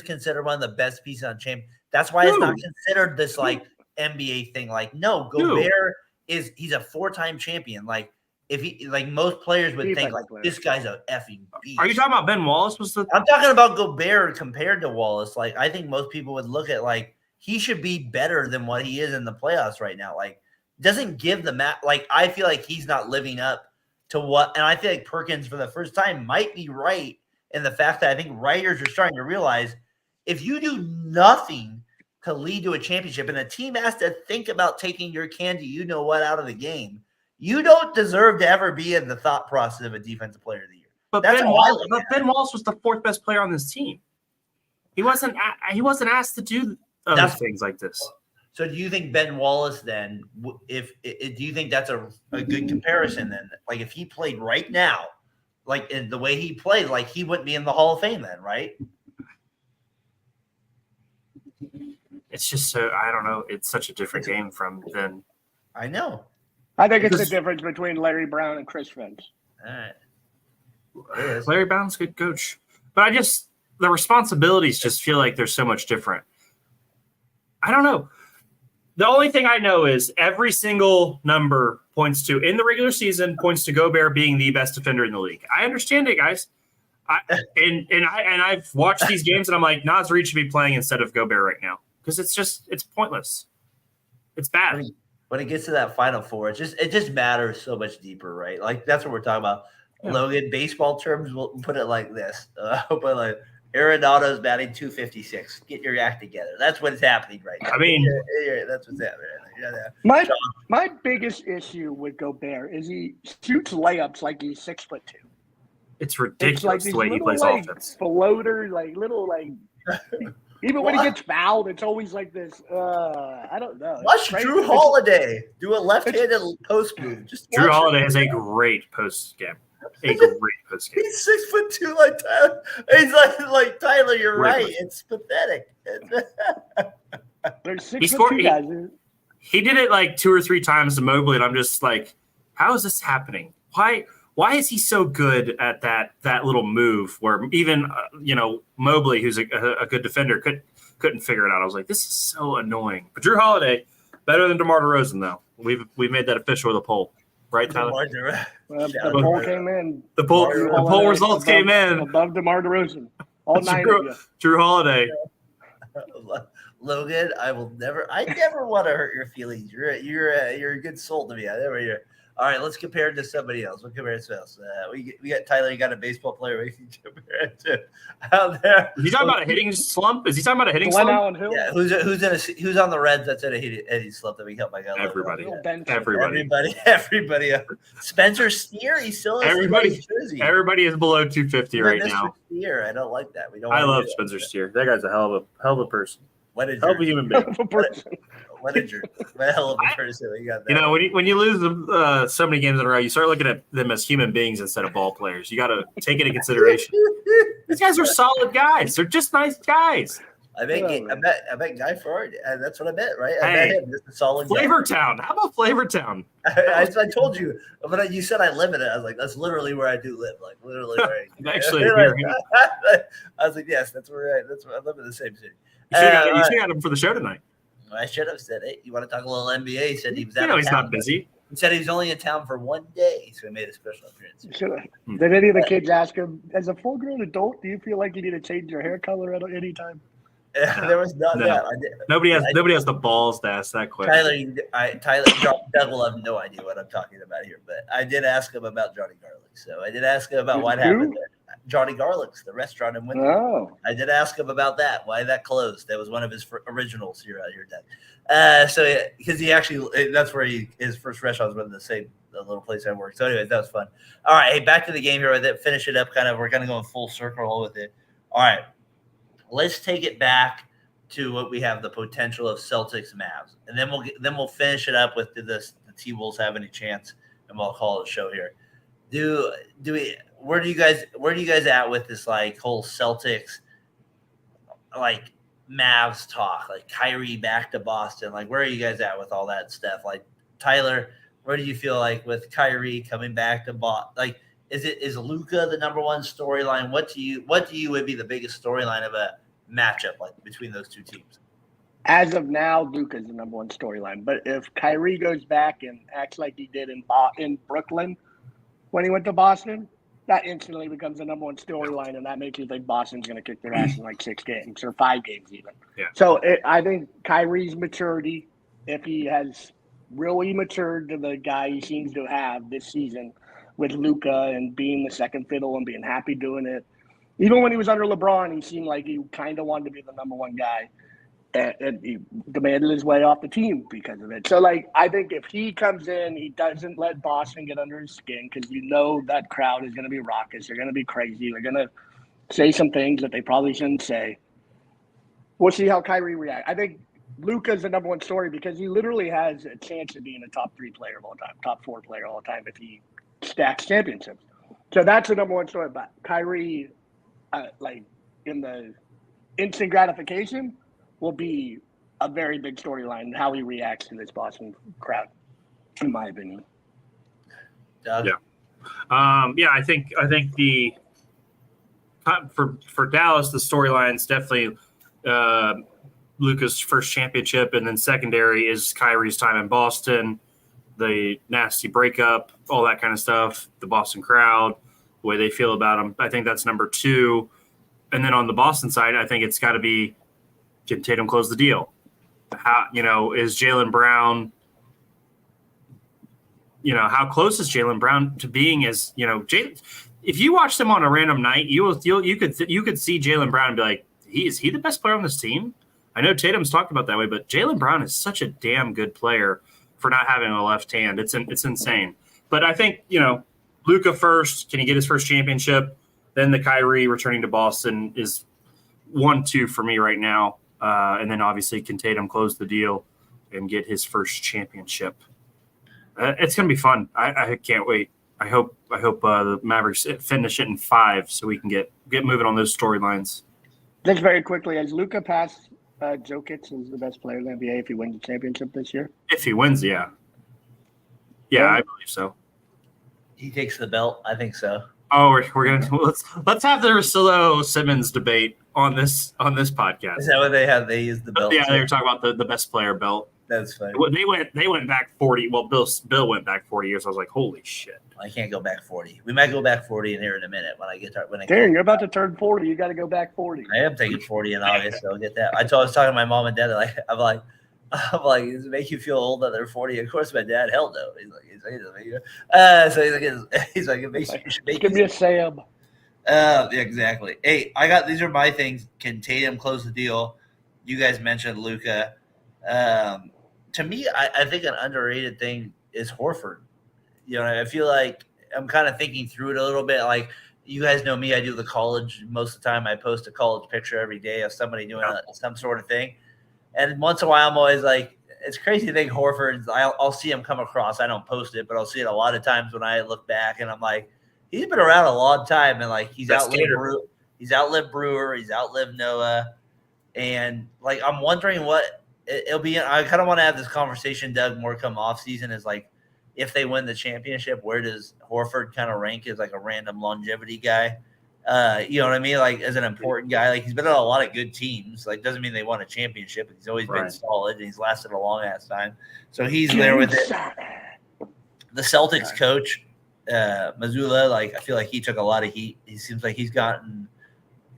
considered one of the best pieces on champ. That's why it's not considered this like NBA thing. Like, no, Gobert he's a 4-time champion. Like, if he, like most players would think, like this guy's a effing beast. Are you talking about Ben Wallace? I'm talking about Gobert compared to Wallace. Like, I think most people would look at like he should be better than what he is in the playoffs right now. Like, doesn't give the map. Like, I feel like he's not living up to what, and I feel like Perkins for the first time might be right in the fact that I think writers are starting to realize if you do nothing to lead to a championship and the team has to think about taking your candy, out of the game, you don't deserve to ever be in the thought process of a defensive player of the year. But Ben Wallace was the 4th best player on this team. He wasn't asked to do other things like this. So do you think Ben Wallace then, do you think that's a good comparison then? Like if he played right now, like in the way he played, like he wouldn't be in the Hall of Fame then, right? It's just so, I don't know. It's such a different game from then. I know. I think it's the difference between Larry Brown and Chris Finch. All right. Larry Brown's a good coach. But the responsibilities just feel like they're so much different. I don't know. The only thing I know is every single number points to, in the regular season, points to Gobert being the best defender in the league. I understand it, guys. I've watched these games and I'm like, Naz Reid should be playing instead of Gobert right now because it's pointless. It's bad. When it gets to that Final Four, it just matters so much deeper, right? Like that's what we're talking about. Yeah. Logan, baseball terms, we'll put it like this. But like Arenado's batting 256. Get your act together. That's what's happening right now. I mean, that's what's happening. My biggest issue with Gobert is he shoots layups like he's 6'2". It's ridiculous the way he plays offense. Floater, even when he gets fouled, it's always like this. I don't know. Watch Drew Holiday do a left-handed post move. Drew Holiday has a great post game. He's 6'2", like Tyler. He's like Tyler. You're right. It's pathetic. There's 6'2" guys. He did it like 2 or 3 times to Mobley, and I'm just like, how is this happening? Why is he so good at that little move where even Mobley, who's a good defender, couldn't figure it out? I was like, this is so annoying. But Drew Holiday, better than DeMar DeRozan, though. We've made that official with a poll, right, Tyler? The poll came in. The poll results came in above DeMar DeRozan. All 9 of you. Drew Holiday. Logan, I never want to hurt your feelings. You're a good soul to me. All right, let's compare it to somebody else. We'll compare it to somebody else. We got Tyler. You got a baseball player we can compare it to out there. Is he talking about a hitting slump? Is he talking about a hitting Glenn slump? Allen who? Yeah, who's on the Reds that's in a hitting slump that we help my guy? Everybody. Bill Benson. Everybody. Spencer Steer, he's still in Everybody- jersey. Everybody is below 250 right Mr. now. Steer, I don't like that. We don't. I wanna love do that. Spencer Steer. That guy's a hell of a person. What a Hell of a jerk. human being. What a jerk. What a hell of a person. We got that. You know, when you lose so many games in a row, you start looking at them as human beings instead of ball players. You got to take it into consideration. These guys are solid guys. They're just nice guys. I bet Guy Ford. That's what I meant, right? I Hey, met him. Just a solid guy. Flavortown. How about Flavortown? I told you, but you said I live in it. I was like, that's literally where I do live. Like literally where I Actually, I was like, yes, that's where I live in the same city. you should have got him for the show tonight. I should have said, hey, you want to talk a little NBA? He said he was You out know of he's town. not busy. He said he was only in town for one day, so he made a special appearance. Did any of the kids ask him, as a full-grown adult, do you feel like you need to change your hair color at any time? There was none of that. Nobody has the balls to ask that question. Tyler, Doug will have no idea what I'm talking about here, but I did ask him about Johnny Garlic. So I did ask him about what happened there. Johnny Garlic's, the restaurant in Winter. Oh. I did ask him about that, why that closed. That was one of his originals here out here, Doug. Because he actually, that's where his first restaurant was the little place I worked. So anyways, that was fun. All right, hey, back to the game here. Finish it up kind of. We're kind of going full circle with it. All right. Let's take it back to what we have the potential of Celtics Mavs, and then we'll finish it up with the T-Wolves have any chance, and we'll call it a show here. Where do you guys at with this like whole Celtics like Mavs talk, like Kyrie back to Boston? Like where are you guys at with all that stuff? Like Tyler, where do you feel like with Kyrie coming back to Boston? Like is Luka the number one storyline? What do you would be the biggest storyline of a matchup like between those two teams? As of now, Luka's the number one storyline. But if Kyrie goes back and acts like he did in Brooklyn when he went to Boston, that instantly becomes the number one storyline, and that makes you think Boston's going to kick their ass in like 6 games or 5 games even. Yeah. So I think Kyrie's maturity, if he has really matured to the guy he seems to have this season with Luka and being the second fiddle and being happy doing it. Even when he was under LeBron, he seemed like he kind of wanted to be the number one guy. And he demanded his way off the team because of it. So, like, I think if he comes in, he doesn't let Boston get under his skin because you know that crowd is going to be raucous. They're going to be crazy. They're going to say some things that they probably shouldn't say. We'll see how Kyrie reacts. I think Luka's the number one story because he literally has a chance of being a top 3 player of all time, top 4 player of all time if he stacks championships. So that's the number one story. But Kyrie, like, in the instant gratification, will be a very big storyline, how he reacts to this Boston crowd, in my opinion. Doug? Yeah. I think the for Dallas, the storyline's definitely Luka's first championship, and then secondary is Kyrie's time in Boston, the nasty breakup, all that kind of stuff, the Boston crowd, the way they feel about him. I think that's number 2. And then on the Boston side, I think it's got to be, can Tatum close the deal? How, is Jaylen Brown, how close is Jaylen Brown to being as, if you watch them on a random night, you could see Jaylen Brown and be like, is he the best player on this team? I know Tatum's talked about that way, but Jaylen Brown is such a damn good player for not having a left hand. It's insane. But I think, Luka first, can he get his first championship? Then the Kyrie returning to Boston is 1-2 for me right now. And then obviously can Tatum close the deal and get his first championship. It's going to be fun. I can't wait. I hope the Mavericks finish it in 5 so we can get moving on those storylines. Just very quickly, has Luka passed Jokic as the best player in the NBA if he wins the championship this year? If he wins, yeah. Yeah, I believe so. He takes the belt. I think so. Oh, we're gonna let's have the Russillo Simmons debate on this podcast. Is that what they have? They use the belt. Yeah, they were talking about the best player belt. That's funny. They went back 40. Well, Bill went back 40 years. I was like, holy shit. I can't go back 40. We might go back 40 in here in a minute when I get to Daren, you're about to turn 40. You got to go back 40. I am taking 40 in August, so I'll get that. I was talking to my mom and dad. I'm like, I'm like, does it make you feel old that they're 40? Of course, my dad. Hell no. He's like, it makes you should make. Give me a Sam. Yeah, exactly. Hey, these are my things. Can Tatum close the deal? You guys mentioned Luka. To me, I think an underrated thing is Horford. I feel like I'm kind of thinking through it a little bit. Like, you guys know me, I do the college most of the time. I post a college picture every day of somebody doing some sort of thing. And once in a while, I'm always like, it's crazy to think Horford, I'll see him come across. I don't post it, but I'll see it a lot of times when I look back, and I'm like, he's been around a long time, and like he's outlived Brewer, he's outlived Noah, and like I'm wondering what it'll be. I kind of want to have this conversation, Doug, more come off season, is like, if they win the championship, where does Horford kind of rank as like a random longevity guy? You know what I mean? Like, as an important guy, like he's been on a lot of good teams. Like, doesn't mean they won a championship. He's always been solid, and he's lasted a long ass time. So he's there with it. The Celtics coach, Mazzulla, like I feel like he took a lot of heat. He seems like he's gotten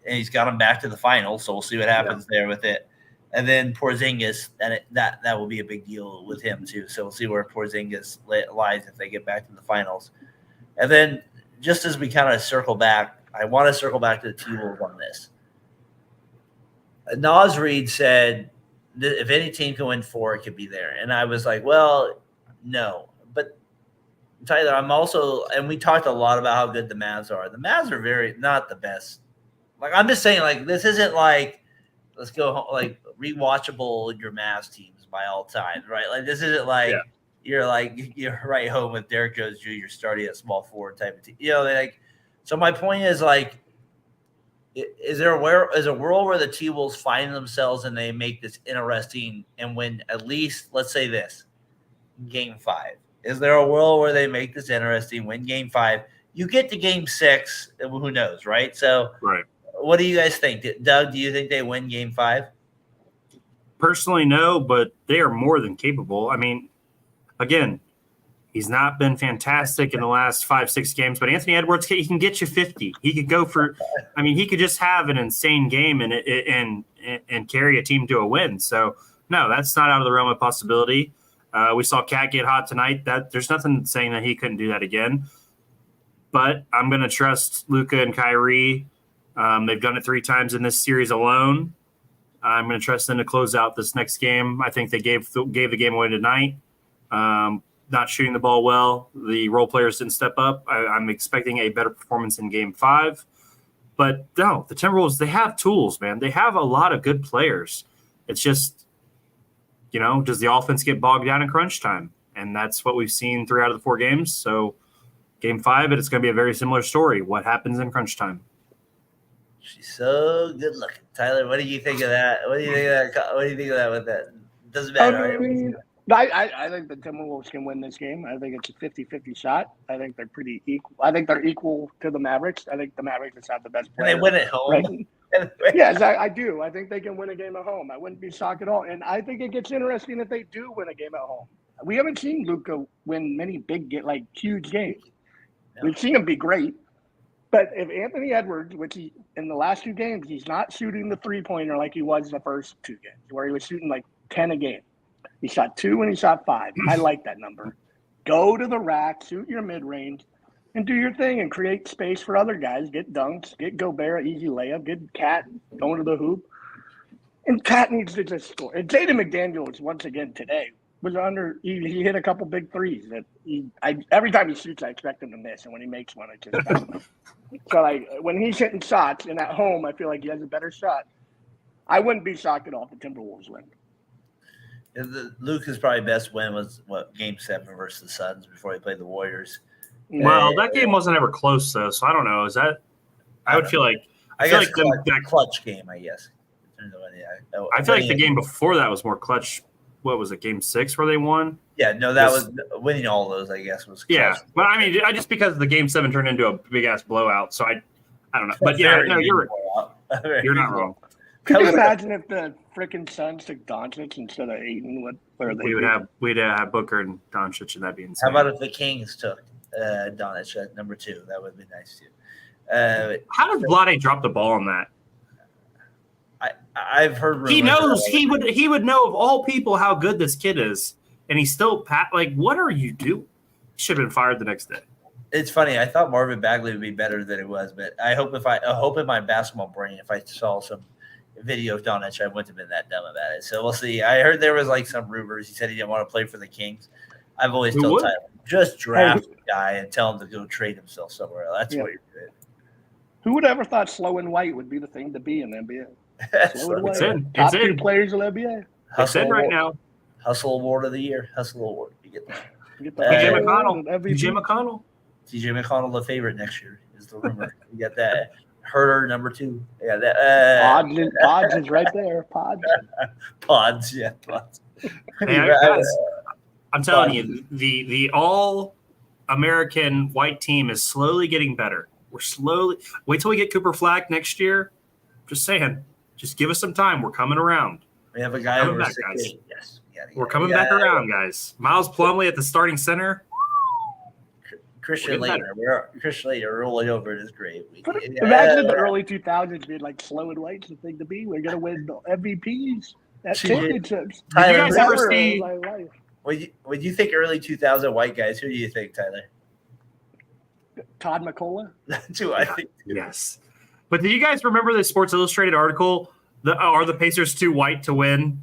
them back to the finals. So we'll see what happens there with it. And then Porzingis, and that will be a big deal with him too. So we'll see where Porzingis lies if they get back to the finals. And then just as we kind of circle back, I want to circle back to the T-Wolves on this. Naz Reid said that if any team can win 4, it could be there. And I was like, well, no. But Tyler, I'm also – and we talked a lot about how good the Mavs are. The Mavs are very – not the best. Like, I'm just saying, like, this isn't like – let's go – like, rewatchable your Mavs teams by all time, right? Like, this isn't like you're right home with Derrick Jones Jr. starting at small forward type of team. Like – so my point is, like, is a world where the T-Wolves find themselves and they make this interesting and win at least, let's say this, Game 5? Is there a world where they make this interesting, win Game 5? You get to Game 6, who knows, right? So what do you guys think? Doug, do you think they win Game 5? Personally, no, but they are more than capable. I mean, again, he's not been fantastic in the last 5-6 games, but Anthony Edwards, he can get you 50. He could go for – I mean, he could just have an insane game and carry a team to a win. So, no, that's not out of the realm of possibility. We saw Cat get hot tonight. There's nothing saying that he couldn't do that again. But I'm going to trust Luka and Kyrie. They've done it 3 times in this series alone. I'm going to trust them to close out this next game. I think they gave the game away tonight. Not shooting the ball well. The role players didn't step up. I'm expecting a better performance in Game 5. But no, the Timberwolves, they have tools, man. They have a lot of good players. It's just, does the offense get bogged down in crunch time? And that's what we've seen 3 out of the 4 games. So Game 5, it's going to be a very similar story. What happens in crunch time? She's so good looking. Tyler, what do you think of that? What do you think of that with that? Doesn't matter. I think the Timberwolves can win this game. I think it's a 50-50 shot. I think they're pretty equal. I think they're equal to the Mavericks. I think the Mavericks just have the best player. Can they win at home? Right? Yes, I do. I think they can win a game at home. I wouldn't be shocked at all. And I think it gets interesting if they do win a game at home. We haven't seen Luka win many huge games. No. We've seen him be great. But if Anthony Edwards, which in the last 2 games, he's not shooting the 3-pointer like he was the first 2 games, where he was shooting like 10 a game. He shot 2 and he shot 5. I like that number. Go to the rack, shoot your mid-range, and do your thing and create space for other guys. Get dunks, get Gobert, easy layup, get Cat going to the hoop. And Cat needs to just score. And Jaden McDaniels, once again today, was he hit a couple big threes. That every time he shoots, I expect him to miss. And when he makes one, I just so when he's hitting shots and at home, I feel like he has a better shot. I wouldn't be shocked at all if the Timberwolves win. Luka's probably best win was Game 7 versus the Suns before he played the Warriors. Well, that game wasn't ever close though, so I don't know. Is that? I would feel like that clutch game. I guess. I feel like the game before that was more clutch. What was it? Game 6 where they won? Yeah, no, that was winning all those. I guess was clutch. Yeah, but I mean, just because the Game 7 turned into a big ass blowout, so I don't know. But yeah, no, you're right. You're not wrong. Could you imagine if the freaking Suns took Doncic instead of Ayton? We'd have Booker and Doncic, and that'd be insane. How about if the Kings took Doncic at number 2? That would be nice too. How did Vlade drop the ball on that? I've heard He rumors knows that, he would know of all people how good this kid is, and he's still like, what are you doing? Should have been fired the next day. it's funny. I thought Marvin Bagley would be better than it was, but I hope in my basketball brain, if I saw some video of Doncic, I wouldn't have been that dumb about it. So we'll see. I heard there was like some rumors. He said he didn't want to play for the Kings. I've always Who told would? Tyler, just draft a guy and tell him to go trade himself somewhere. That's Yeah. what you're doing. Who would ever thought slow and white would be the thing to be in the NBA? Slow and white. It's in. Top It's two in. players in the NBA. It's in right award. now. Hustle award of the year. Hustle award. You get that. You get TJ Uh, McConnell. MVP. TJ McConnell. TJ McConnell, the favorite next year, is the rumor. You get that. Herder, number 2. Yeah, that. Pods is right there. Pods. Pods, yeah, Pods. Hey, guys, I'm telling you, the all American white team is slowly getting better. We're slowly wait till we get Cooper Flack next year. Just saying, just give us some time. We're coming around. We have a guy Coming over back, 6'8". guys. Yes, We're coming back around, guys. Miles Plumlee at the starting center. Christian We're getting Laettner. Christian Laettner rolling over in his grave. Imagine the early 2000s being like slow and white's the thing to be. We're gonna win MVPs at championships. Did you guys ever Never see? in my life. When you think early 2000 white guys, who do you think, Tyler? Todd McCullough? That's who I think. Yes, but do you guys remember the Sports Illustrated article? Are the Pacers too white to win?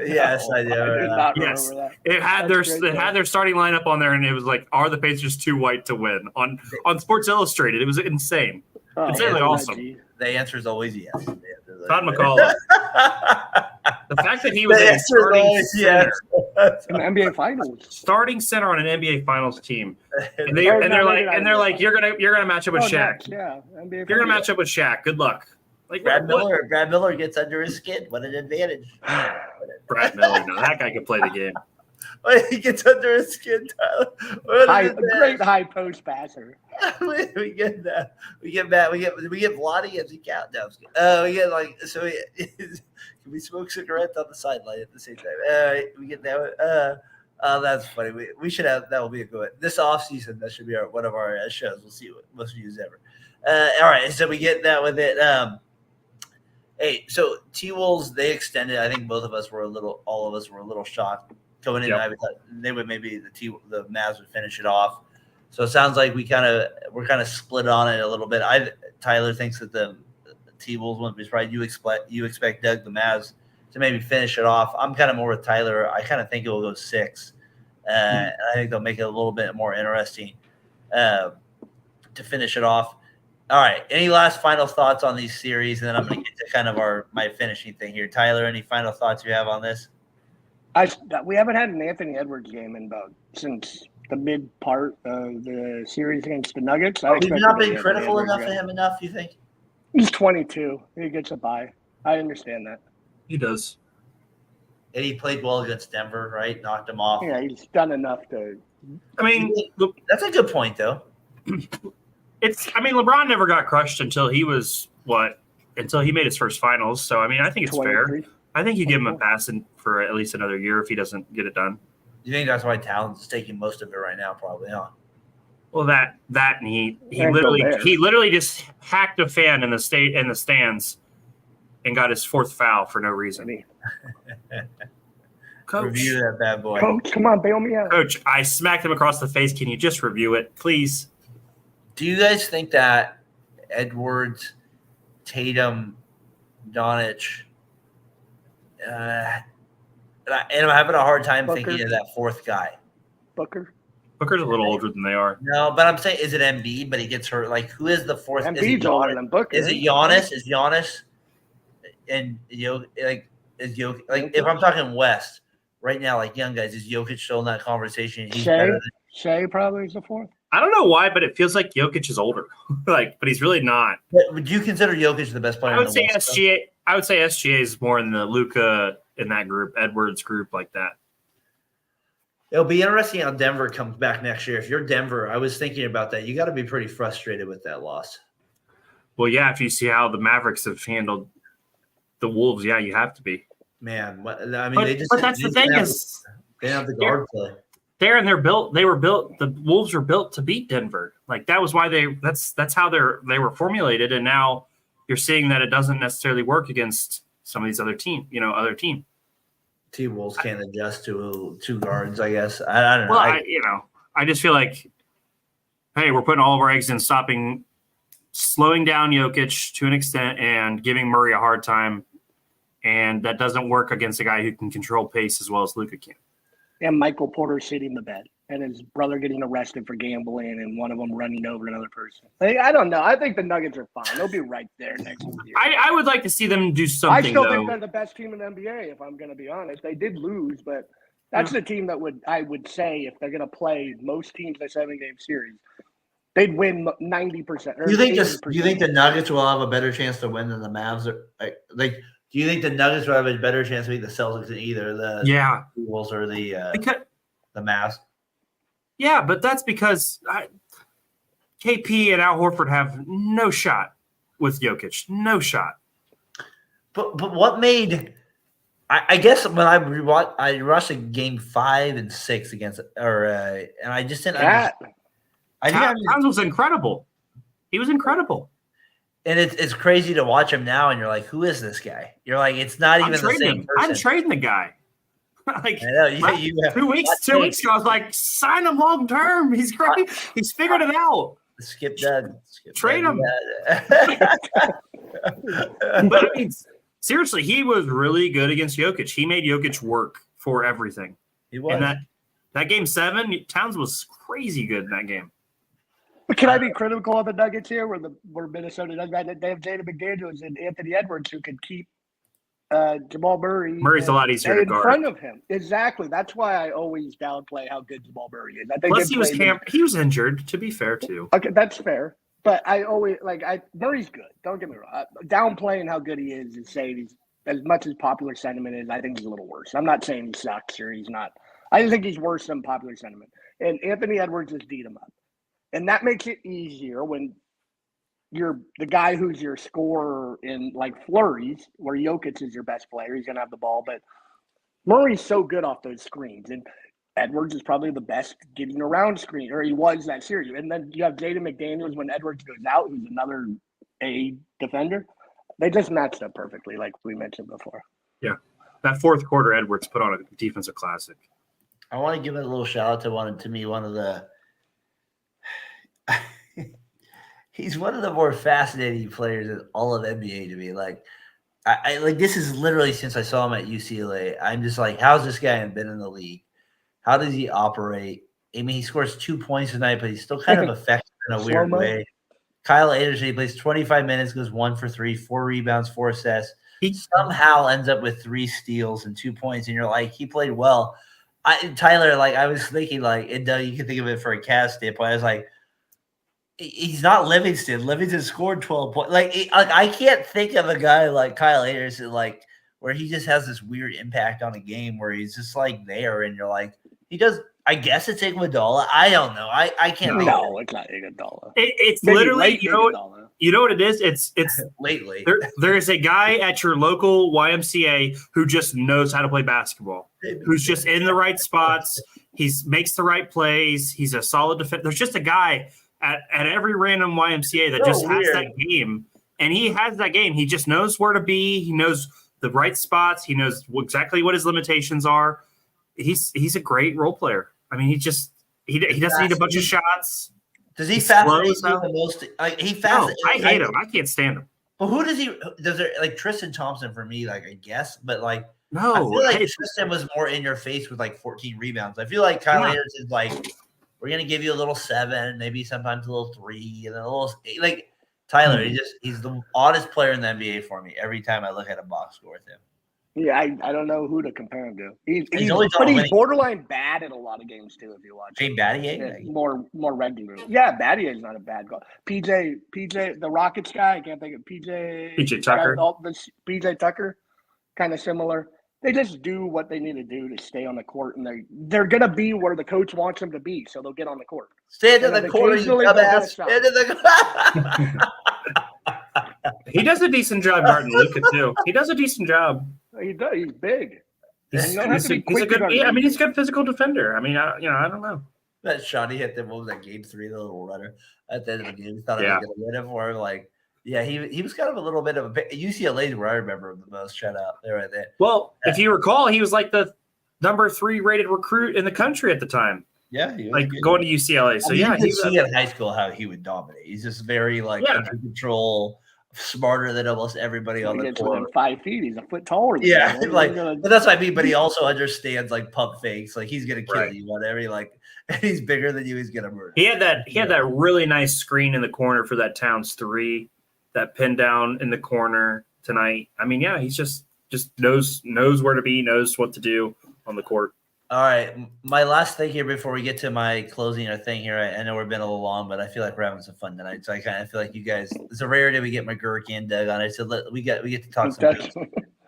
Yes, I do. I did not Yes. remember that. It had their starting lineup on there, and it was like, "Are the Pacers too white to win?" On Sports Illustrated, it was insane. Oh, It's really yeah, awesome. gee. The answer is always yes. Todd McCullough. The fact that he was The a answer is starting always center, In the NBA Finals. starting center on an NBA Finals team, and yes. they're like, you're gonna match up with Oh, Shaq. next, yeah, NBA You're gonna Finals. match up with Shaq. Good luck. Like Brad what? Miller gets under his skin. What an advantage. Brad Miller. No, that guy can play the game. He gets under his skin, Tyler. What an A great high post passer. advantage. We get that. We get Vlade as he count down. We get like so. Can we smoke cigarettes on the sideline at the same time? We get that. Oh, that's funny. We should have that. Will be a good one. This off season. That should be one of our shows. We'll see what most views ever. All right, so we get that with it. Hey, so T-Wolves, they extended. I think all of us were a little shocked going in. Yep. I thought they would maybe the Mavs would finish it off. So it sounds like we're kind of split on it a little bit. Tyler thinks that the T-Wolves won't be surprised. You expect Doug the Mavs to maybe finish it off. I'm kind of more with Tyler. I kind of think it will go 6. I think they'll make it a little bit more interesting to finish it off. All right. Any last final thoughts on these series? And then I'm going to get to kind of my finishing thing here. Tyler, any final thoughts you have on this? We haven't had an Anthony Edwards game since the mid part of the series against the Nuggets. We've not been critical enough of him enough, you think? He's 22. He gets a bye. I understand that. He does. And he played well against Denver, right? Knocked him off. Yeah, he's done enough to. I mean, That's a good point, though. LeBron never got crushed until he made his first finals. So I mean, I think it's fair. 23. I think you give him a pass for at least another year if he doesn't get it done. You think that's why Towns is taking most of it right now? Probably, huh? Well, that and he And literally just hacked a fan in the stands and got his 4th foul for no reason. Coach, Review that bad boy. Coach, come on, bail me out. Coach, I smacked him across the face. Can you just review it, please? Do you guys think that Edwards, Tatum, Doncic, and I'm having a hard time Booker. thinking of that 4th guy? Booker. Booker's a little older than they are. No, but I'm saying, is it Embiid? But he gets hurt. Like, who is the 4th? Embiid's older than Booker. Is it Giannis? Is Giannis? And if I'm talking West right now, like young guys, is Jokic still in that conversation? He's better than Shea probably is the 4th. I don't know why, but it feels like Jokic is older. But he's really not. But would you consider Jokic the best player? I would in the say West, SGA. I would say SGA is more in the Luka in that group, Edwards group like that. It'll be interesting how Denver comes back next year. If you're Denver, I was thinking about that. You got to be pretty frustrated with that loss. Well, yeah, if you see how the Mavericks have handled the Wolves, yeah, you have to be. Man, but that's the thing is they don't have the guard play. Daren, the Wolves were built to beat Denver. Like that was why that's how they were formulated, and now you're seeing that it doesn't necessarily work against some of these other teams. T-Wolves can't adjust to two guards, I guess. I don't know. Well, I just feel like, hey, we're putting all of our eggs in slowing down Jokic to an extent and giving Murray a hard time. And that doesn't work against a guy who can control pace as well as Luka can. And Michael Porter sitting the bed and his brother getting arrested for gambling and one of them running over another person. I don't know. I think the Nuggets are fine. They'll be right there next year. I would like to see them do something, I still think they're the best team in the NBA, if I'm going to be honest. They did lose, but that's the team that I would say if they're going to play most teams in a 7-game series, they'd win 90%. Do you think the Nuggets will have a better chance to win than the Mavs? Do you think the Nuggets will have a better chance to beat the Celtics than either the Wolves or the Mavs? Yeah, but that's because KP and Al Horford have no shot with Jokic. No shot. But what made I guess when I rushed game 5 and 6 against and I just didn't. Towns was incredible. He was incredible. And it's crazy to watch him now, and you're like, who is this guy? You're like, it's not even the same person. I'm trading the guy. I know. 2 weeks ago, I was like, sign him long term. He's great. He's figured it out. Skip Doug. Trade him. But I mean, seriously, he was really good against Jokic. He made Jokic work for everything. He was. And that game 7, Towns was crazy good in that game. But can I be critical of the Nuggets here, where Minnesota does that? They have Jaden McDaniels and Anthony Edwards who can keep Jamal Murray. Murray's a lot easier to guard in front of him. Exactly. That's why I always downplay how good Jamal Murray is. I think plus he was injured. To be fair, too. Okay, that's fair. But I always Murray's good. Don't get me wrong. Downplaying how good he is and saying he's as much as popular sentiment is. I think he's a little worse. I'm not saying he sucks or he's not. I just think he's worse than popular sentiment. And Anthony Edwards just beat him up. And that makes it easier when you're the guy who's your scorer in like flurries, where Jokic is your best player. He's going to have the ball. But Murray's so good off those screens. And Edwards is probably the best getting around screen, or he was that series. And then you have Jaden McDaniels when Edwards goes out, who's another A defender. They just matched up perfectly, like we mentioned before. Yeah. That fourth quarter, Edwards put on a defensive classic. I want to give a little shout out to one of the he's one of the more fascinating players in all of NBA to me. Like, I like this is literally since I saw him at UCLA. I'm just like, how's this guy been in the league? How does he operate? I mean, he scores 2 points tonight, but he's still kind of effective in a weird way. Kyle Anderson, he plays 25 minutes, goes 1 for 3, 4 rebounds, 4 assists. He somehow ends up with 3 steals and 2 points, and you're like, he played well. Tyler, like I was thinking, like, and you can think of it for a Cavs standpoint. I was like, he's not Livingston. Livingston scored 12 points. Like I can't think of a guy like Kyle Anderson, like where he just has this weird impact on a game where he's just like there, and you're like, he does. I guess it's Iguodala. I don't know. I can't. No, it's not Iguodala. It's maybe literally you know what it is. It's lately there is a guy at your local YMCA who just knows how to play basketball. Who's just in the right spots. He makes the right plays. He's a solid defender. There's just a guy at every random YMCA that just has that game, and he has that game. He just knows where to be. He knows the right spots. He knows exactly what his limitations are. He's a great role player. I mean, he doesn't need a bunch of shots. Does he fascinate you the most? He fascinates. No, I hate him. I can't stand him. Well, who does he? Does there like Tristan Thompson for me? Like I guess, but like no, I feel like Tristan was more in your face with like 14 rebounds. I feel like Kyle Anderson's like, we're gonna give you a little 7, maybe sometimes a little 3, and then a little 8. Like Tyler, he's the oddest player in the NBA for me. Every time I look at a box score with him. Yeah, I don't know who to compare him to. He's borderline bad in a lot of games too. If you watch, Shane Battier, more regular. Yeah, Battier is not a bad guy. PJ, the Rockets guy. I can't think of PJ Tucker. PJ Tucker, kind of similar. They just do what they need to do to stay on the court, and they're gonna be where the coach wants them to be, so they'll get on the court. Stand in the court, you dumbass. Stand in the He does a decent job, Martin Luka too. He does a decent job. He does. He's big. He's a good. I mean, he's a good physical defender. I mean, I don't know. That shot he hit them. What was that game 3? The little runner at the end of the game. He thought I was going to win it for him. Like Yeah, he was kind of a little bit of a UCLA where I remember him the most. Shout out there right there. Well, if you recall, he was like the number 3 rated recruit in the country at the time. Yeah, he was like good. going to UCLA. So you could see in high school how he would dominate. He's just very under control, smarter than almost everybody on the court. Within 5 feet, he's a foot taller. Yeah, but that's what I mean. But he also understands pump fakes. Like he's gonna kill you whatever. He's bigger than you. He's gonna murder. He had that really nice screen in the corner for that Towns 3, that pin down in the corner tonight. I mean, yeah, he's just knows where to be, knows what to do on the court. All right, my last thing here before we get to my closing thing here. I know we've been a little long, but I feel like we're having some fun tonight. So I kind of feel like you guys. It's a rarity we get McGurk and Doug on it. So we get to talk some.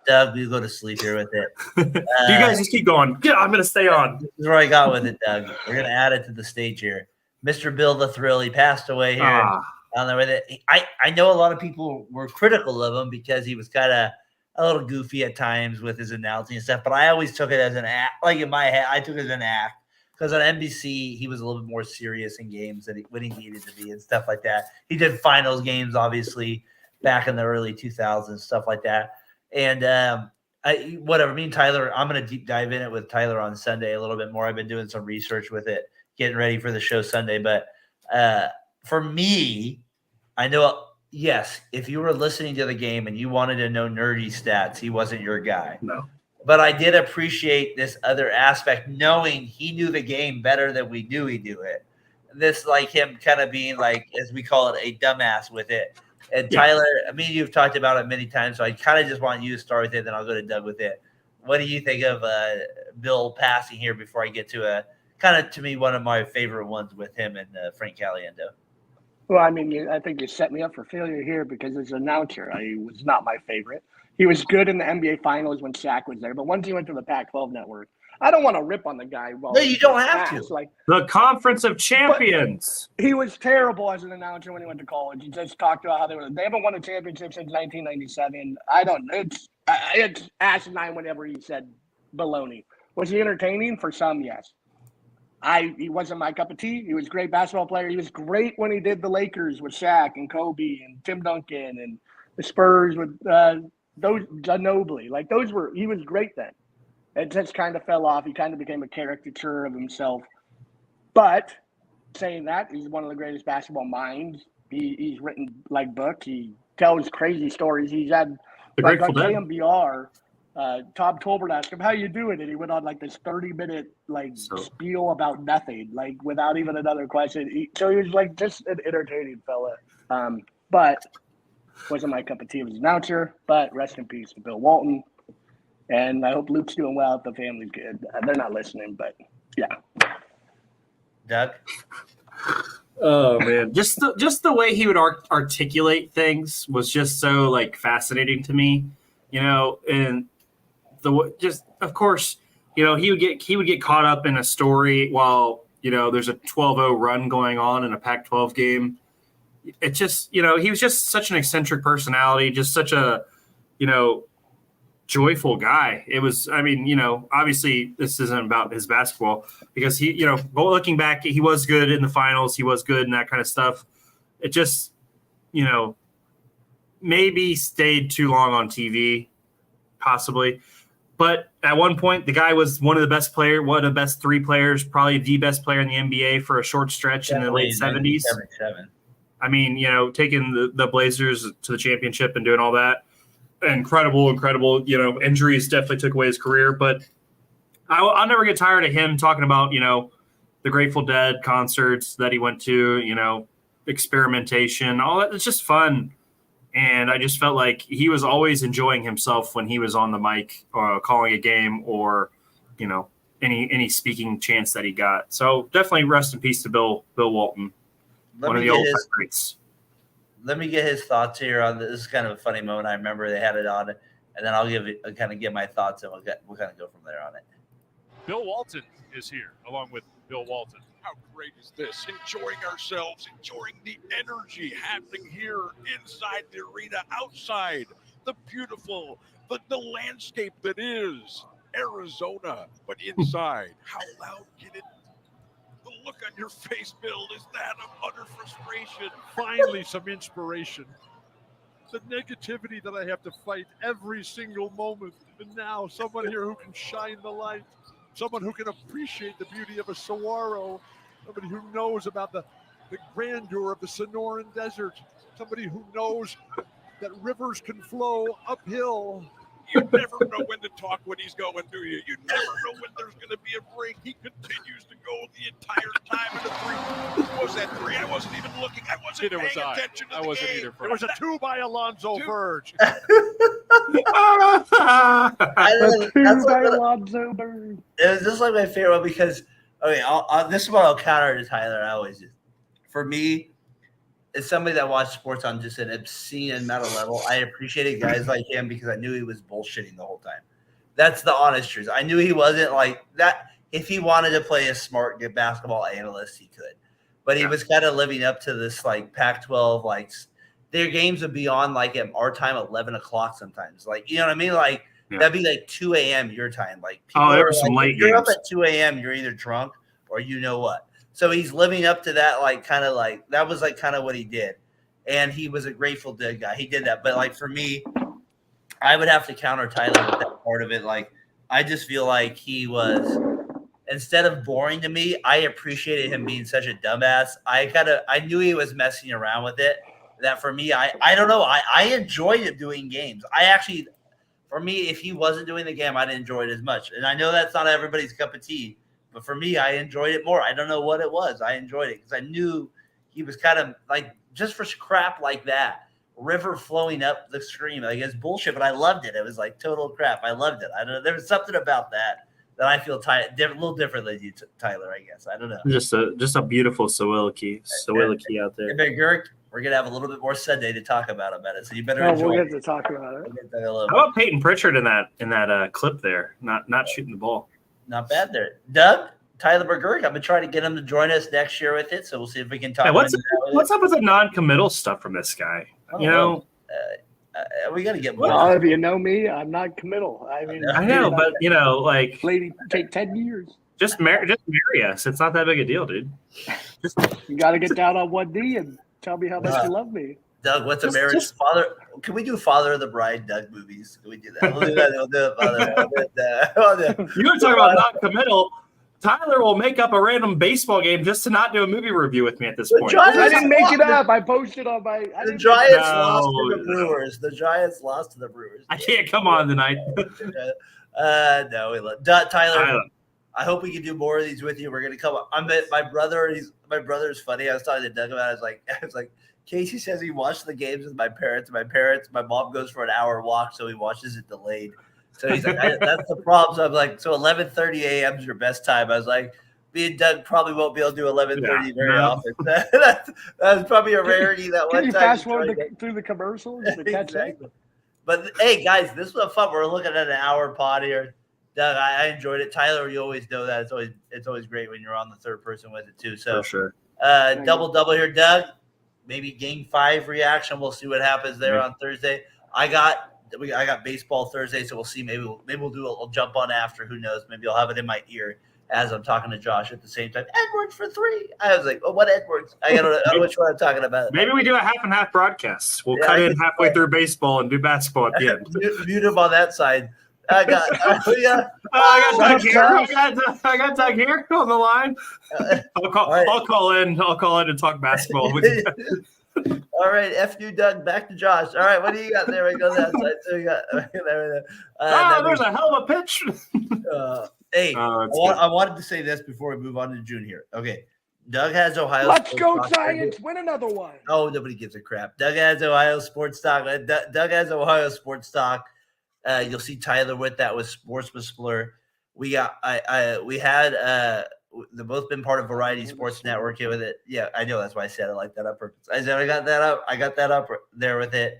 Doug, we go to sleep here with it. You guys just keep going. Yeah, I'm gonna stay on. This is where I got with it, Doug. We're gonna add it to the stage here. Mr. Bill the Thrill. He passed away here. I don't know whether I know a lot of people were critical of him because he was kind of a little goofy at times with his announcing and stuff, but I always took it as an act. Like in my head, I took it as an act because on NBC he was a little bit more serious in games when he needed to be and stuff like that. He did finals games, obviously, back in the early 2000s, stuff like that. And whatever. Me and Tyler, I'm going to deep dive in it with Tyler on Sunday a little bit more. I've been doing some research with it, getting ready for the show Sunday. But for me, I know. Yes, if you were listening to the game and you wanted to know nerdy stats, he wasn't your guy. No. But I did appreciate this other aspect, knowing he knew the game better than we knew he knew it. This, him kind of being as we call it, a dumbass with it. And Tyler, you've talked about it many times, so I kind of just want you to start with it, then I'll go to Doug with it. What do you think of Bill passing here before I get to kind of, to me, one of my favorite ones with him and Frank Caliendo? Well, I think you set me up for failure here because as an announcer, he was not my favorite. He was good in the NBA Finals when Shaq was there, but once he went to the Pac-12 network, I don't want to rip on the guy. No, you don't have to. The Conference of Champions. He was terrible as an announcer when he went to college. He just talked about how they haven't won a championship since 1997. I don't know. It's asinine whenever he said baloney. Was he entertaining? For some, yes. He wasn't my cup of tea. He was a great basketball player. He was great when he did the Lakers with Shaq and Kobe and Tim Duncan and the Spurs with those Ginobili. He was great then. It just kind of fell off. He kind of became a caricature of himself. But saying that, he's one of the greatest basketball minds. He's written books. He tells crazy stories. He's had on KMBR. Tom Tolbert asked him, how you doing? And he went on this 30-minute spiel about nothing, without even another question. So he was just an entertaining fella. But wasn't my cup of tea as an announcer. But rest in peace to Bill Walton. And I hope Luke's doing well. The family's good. They're not listening, but yeah. Doug? Oh man, just the way he would articulate things was just so fascinating to me, and of course, he would get caught up in a story while there's a 12-0 run going on in a Pac-12 game. It just he was just such an eccentric personality, just such a joyful guy. It was, obviously this isn't about his basketball because he, looking back, he was good in the finals. He was good and that kind of stuff. It just, maybe stayed too long on TV, possibly. But at one point, the guy was one of the best 3 players, probably the best player in the NBA for a short stretch in the late 70s. Taking the Blazers to the championship and doing all that. Incredible. Injuries definitely took away his career, but I'll never get tired of him talking about, the Grateful Dead concerts that he went to, experimentation, all that. It's just fun. And I just felt like he was always enjoying himself when he was on the mic or calling a game or, any speaking chance that he got. So definitely rest in peace to Bill Walton, one of the old greats. Let me get his thoughts here on this. This is kind of a funny moment. I remember they had it on, and then I'll give my thoughts, and we'll kind of go from there on it. Bill Walton is here, along with Bill Walton. How great is this? Enjoying ourselves, enjoying the energy happening here inside the arena, outside the beautiful, the landscape that is Arizona, but inside, how loud can it? The look on your face, Bill, is that of utter frustration. Finally, some inspiration. the negativity that I have to fight every single moment. And now someone here who can shine the light, someone who can appreciate the beauty of a saguaro, somebody who knows about the grandeur of the Sonoran Desert, somebody who knows that rivers can flow uphill. You never know when to talk when he's going, do you? You never know when there's going to be a break. He continues to go the entire time in the three. What was that three? I wasn't even looking. I wasn't paying attention to the wasn't game. either. There was a two by Alonzo Verge. I don't know, that's By what- Alonzo Bird. it was just like my favorite one because okay, this is what I'll counter to Tyler. I always do. For me, as somebody that watched sports on just an obscene amount of level, I appreciated guys like him because I knew he was bullshitting the whole time. That's the honest truth. I knew he wasn't like that. If he wanted to play a smart good basketball analyst, he could. But he was kind of living up to this like Pac-12, like their games would be on like at our time, 11 o'clock sometimes. Like, you know what I mean? Like that'd be like 2 a.m. your time. Like there were some late if you're up games. at 2 a.m., you're either drunk or you know what. So he's living up to that, like kind of like that was like kind of what he did. And he was a Grateful Dead guy. He did that. But like for me, I would have to counter Tyler with that part of it. Like I just feel like he was instead of boring to me, I appreciated him being such a dumbass. I knew he was messing around with it. That for me, I don't know. I enjoyed him doing games. For me, if he wasn't doing the game, I'd enjoy it as much. And I know that's not everybody's cup of tea. But for me, I enjoyed it more. I don't know what it was. I enjoyed it because I knew he was kind of like just for crap like that, river flowing up the stream. Like it's bullshit, but I loved it. It was like total crap. I loved it. I don't know. There was something about that I feel a little differently than you, Tyler. I guess I don't know. Just a beautiful soliloquy out there. Hey, Gurk, we're gonna have a little bit more Sunday to talk about it. So you better Oh, enjoy. we'll it. get to talk about it. We'll get that a little How about Peyton Pritchard in that clip there? Not shooting the ball. Not bad there, Doug. Tyler McGurk, I've been trying to get him to join us next year with it, so we'll see if we can talk. Hey, what's up with the non-committal stuff from this guy? We got to get more. Well, if you know me, I'm not committal. I mean, I know, but like, lady, take 10 years. just marry us. It's not that big a deal, dude. You got to get down on one knee and tell me how much you love me. Doug, what's a marriage father? Can we do Father of the Bride Doug movies? Can we do that? We'll do that. We'll do it, Father. You were talking about non-committal. Tyler will make up a random baseball game just to not do a movie review with me at this point. Giants- I didn't make it up. I posted on my. The Giants No. lost to the Brewers. The Giants lost to the Brewers. I can't come on tonight. No, we love Tyler. I hope we can do more of these with you. We're gonna come up. My brother's funny. I was talking to Doug about it. I was like, Casey says he watched the games with my parents. My mom goes for an hour walk, so he watches it delayed. So he's like, that's the problem. So I'm like, so 11:30 a.m. is your best time. I was like, me and Doug probably won't be able to do 11:30 very often. That's probably a rarity. That Can one you time fast forward through the commercials to catch exactly. up? But hey, guys, this was fun. We're looking at an hour pod here. Doug, I enjoyed it. Tyler, you always know that it's always great when you're on the third person with it too. So For sure. double here, Doug. Maybe game 5 reaction. We'll see what happens there on Thursday. I got baseball Thursday, so we'll see. Maybe we'll do we'll jump on after. Who knows? Maybe I'll have it in my ear as I'm talking to Josh at the same time. Edwards for 3. I was like, oh, what Edwards? I don't know which one I'm talking about. Maybe we do a half and half broadcast. We'll cut in halfway through baseball and do basketball at the end. Mute him on that side. I got I got Doug here on the line. I'll call in and talk basketball with you. All right, F you, Doug. Back to Josh. All right, what do you got there? We go that side. So we got there's a hell of a pitch. Hey, I wanted to say this before we move on to June here. Okay, Doug has Ohio. Let's Sports go Talk. Giants! Win another one. Oh, nobody gives a crap. Doug has Ohio Sports Talk. Doug has Ohio Sports Talk. You'll see Tyler with that with Sports Whisperer. We got they've both been part of Variety Sports Network here with it. Yeah, I know that's why I said it like that on purpose. I said I got that up there with it.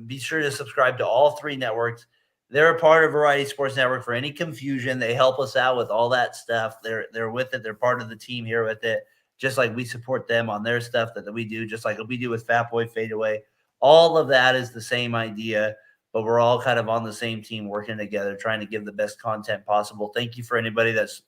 Be sure to subscribe to all 3 networks. They're a part of Variety Sports Network. For any confusion, they help us out with all that stuff. They're with it. They're part of the team here with it. Just like we support them on their stuff that we do, just like we do with Fat Boy Fadeaway. All of that is the same idea, but we're all kind of on the same team working together, trying to give the best content possible. Thank you for anybody that's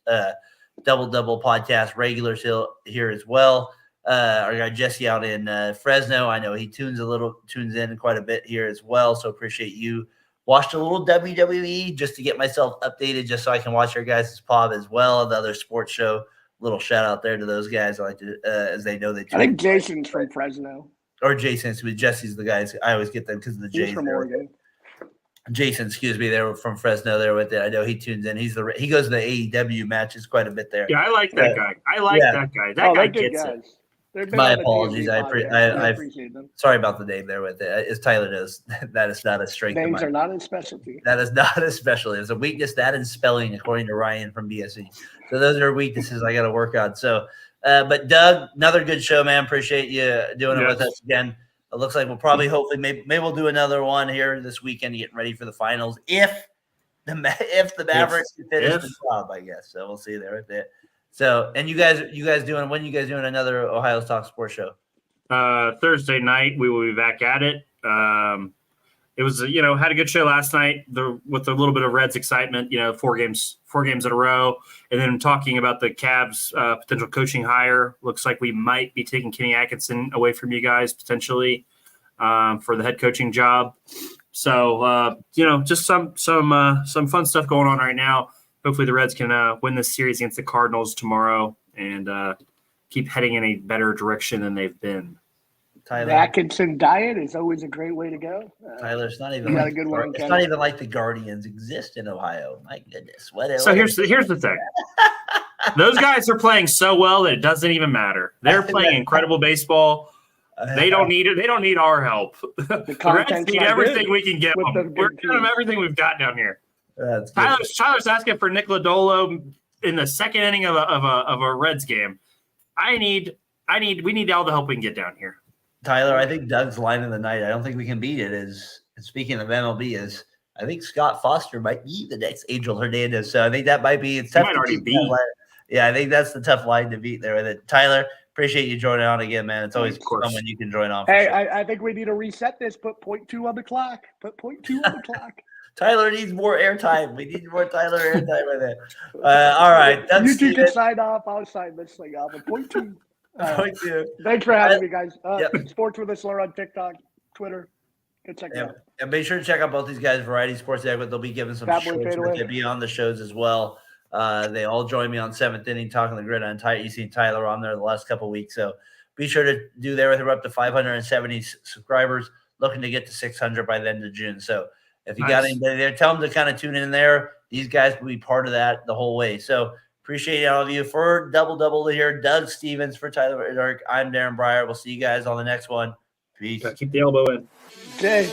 Double podcast regulars here as well. our guy Jesse out in Fresno. I know he tunes in quite a bit here as well. So appreciate you. Watched a little WWE just to get myself updated, just so I can watch your guys' pod as well. The other sports show. Little shout out there to those guys. I like to, as they know they. I think Jason's from Fresno. Or Jason's. Jesse's the guys. I always get them because of the J's. He's from Oregon. Jason, excuse me, they were from Fresno there with it. I know he tunes in. He goes to the AEW matches quite a bit there. Yeah, I like that guy. That guy. That guy gets it. My apologies. I appreciate them. Sorry about the name there with it. As Tyler knows, that is not a strength. Names are not his specialty. That is not a specialty. It's a weakness. That and spelling, according to Ryan from BSE. So those are weaknesses I got to work on. So, but Doug, another good show, man. Appreciate you doing it with us again. It looks like we'll probably, hopefully, maybe we'll do another one here this weekend, getting ready for the finals. If the Mavericks can finish the job, I guess. So we'll see there with it. So, and you guys doing? When you guys doing another Ohio Talk Sports show? Thursday night we will be back at it. It was had a good show last night. With a little bit of Reds excitement. 4 games in a row, and then talking about the Cavs potential coaching hire. Looks like we might be taking Kenny Atkinson away from you guys potentially for the head coaching job. So just some fun stuff going on right now. Hopefully the Reds can win this series against the Cardinals tomorrow and keep heading in a better direction than they've been. Tyler. The Atkinson diet is always a great way to go. Tyler, it's not even like the Guardians exist in Ohio. My goodness. Here's the thing. Those guys are playing so well that it doesn't even matter. They're playing incredible baseball. They don't need it. They don't need our help. The Reds need everything we can get them. We're giving them everything we've got down here. Tyler's asking for Nick Lodolo in the second inning of a Reds game. We need all the help we can get down here. Tyler, I think Doug's line of the night, I don't think we can beat it, is, speaking of MLB, is I think Scott Foster might be the next Angel Hernandez. So I think that might be – it's tough to beat. Yeah, I think that's the tough line to beat there with it. Tyler, appreciate you joining on again, man. It's always fun when you can join on. Hey, sure. I think we need to reset this. Put 0.2 on the clock. Tyler needs more airtime. We need more Tyler airtime with it. All right. You two can sign off. I'll sign this thing off. 0.2. Thanks for having me, guys. Sports with us on TikTok, Twitter. Go check it out. And make sure to check out both these guys, Variety Sports Network. They'll be giving some shows. They'll be on the shows as well. They all joined me on 7th Inning, Talking the Grid on Tyler. You've seen Tyler on there the last couple of weeks. So be sure to do there. We're up to 570 subscribers, looking to get to 600 by the end of June. So if you got anybody there, tell them to kind of tune in there. These guys will be part of that the whole way. So appreciate all of you. For Double here, Doug Stevens, for Tyler Dirk, I'm Daren Breyer. We'll see you guys on the next one. Peace. Keep the elbow in. Okay.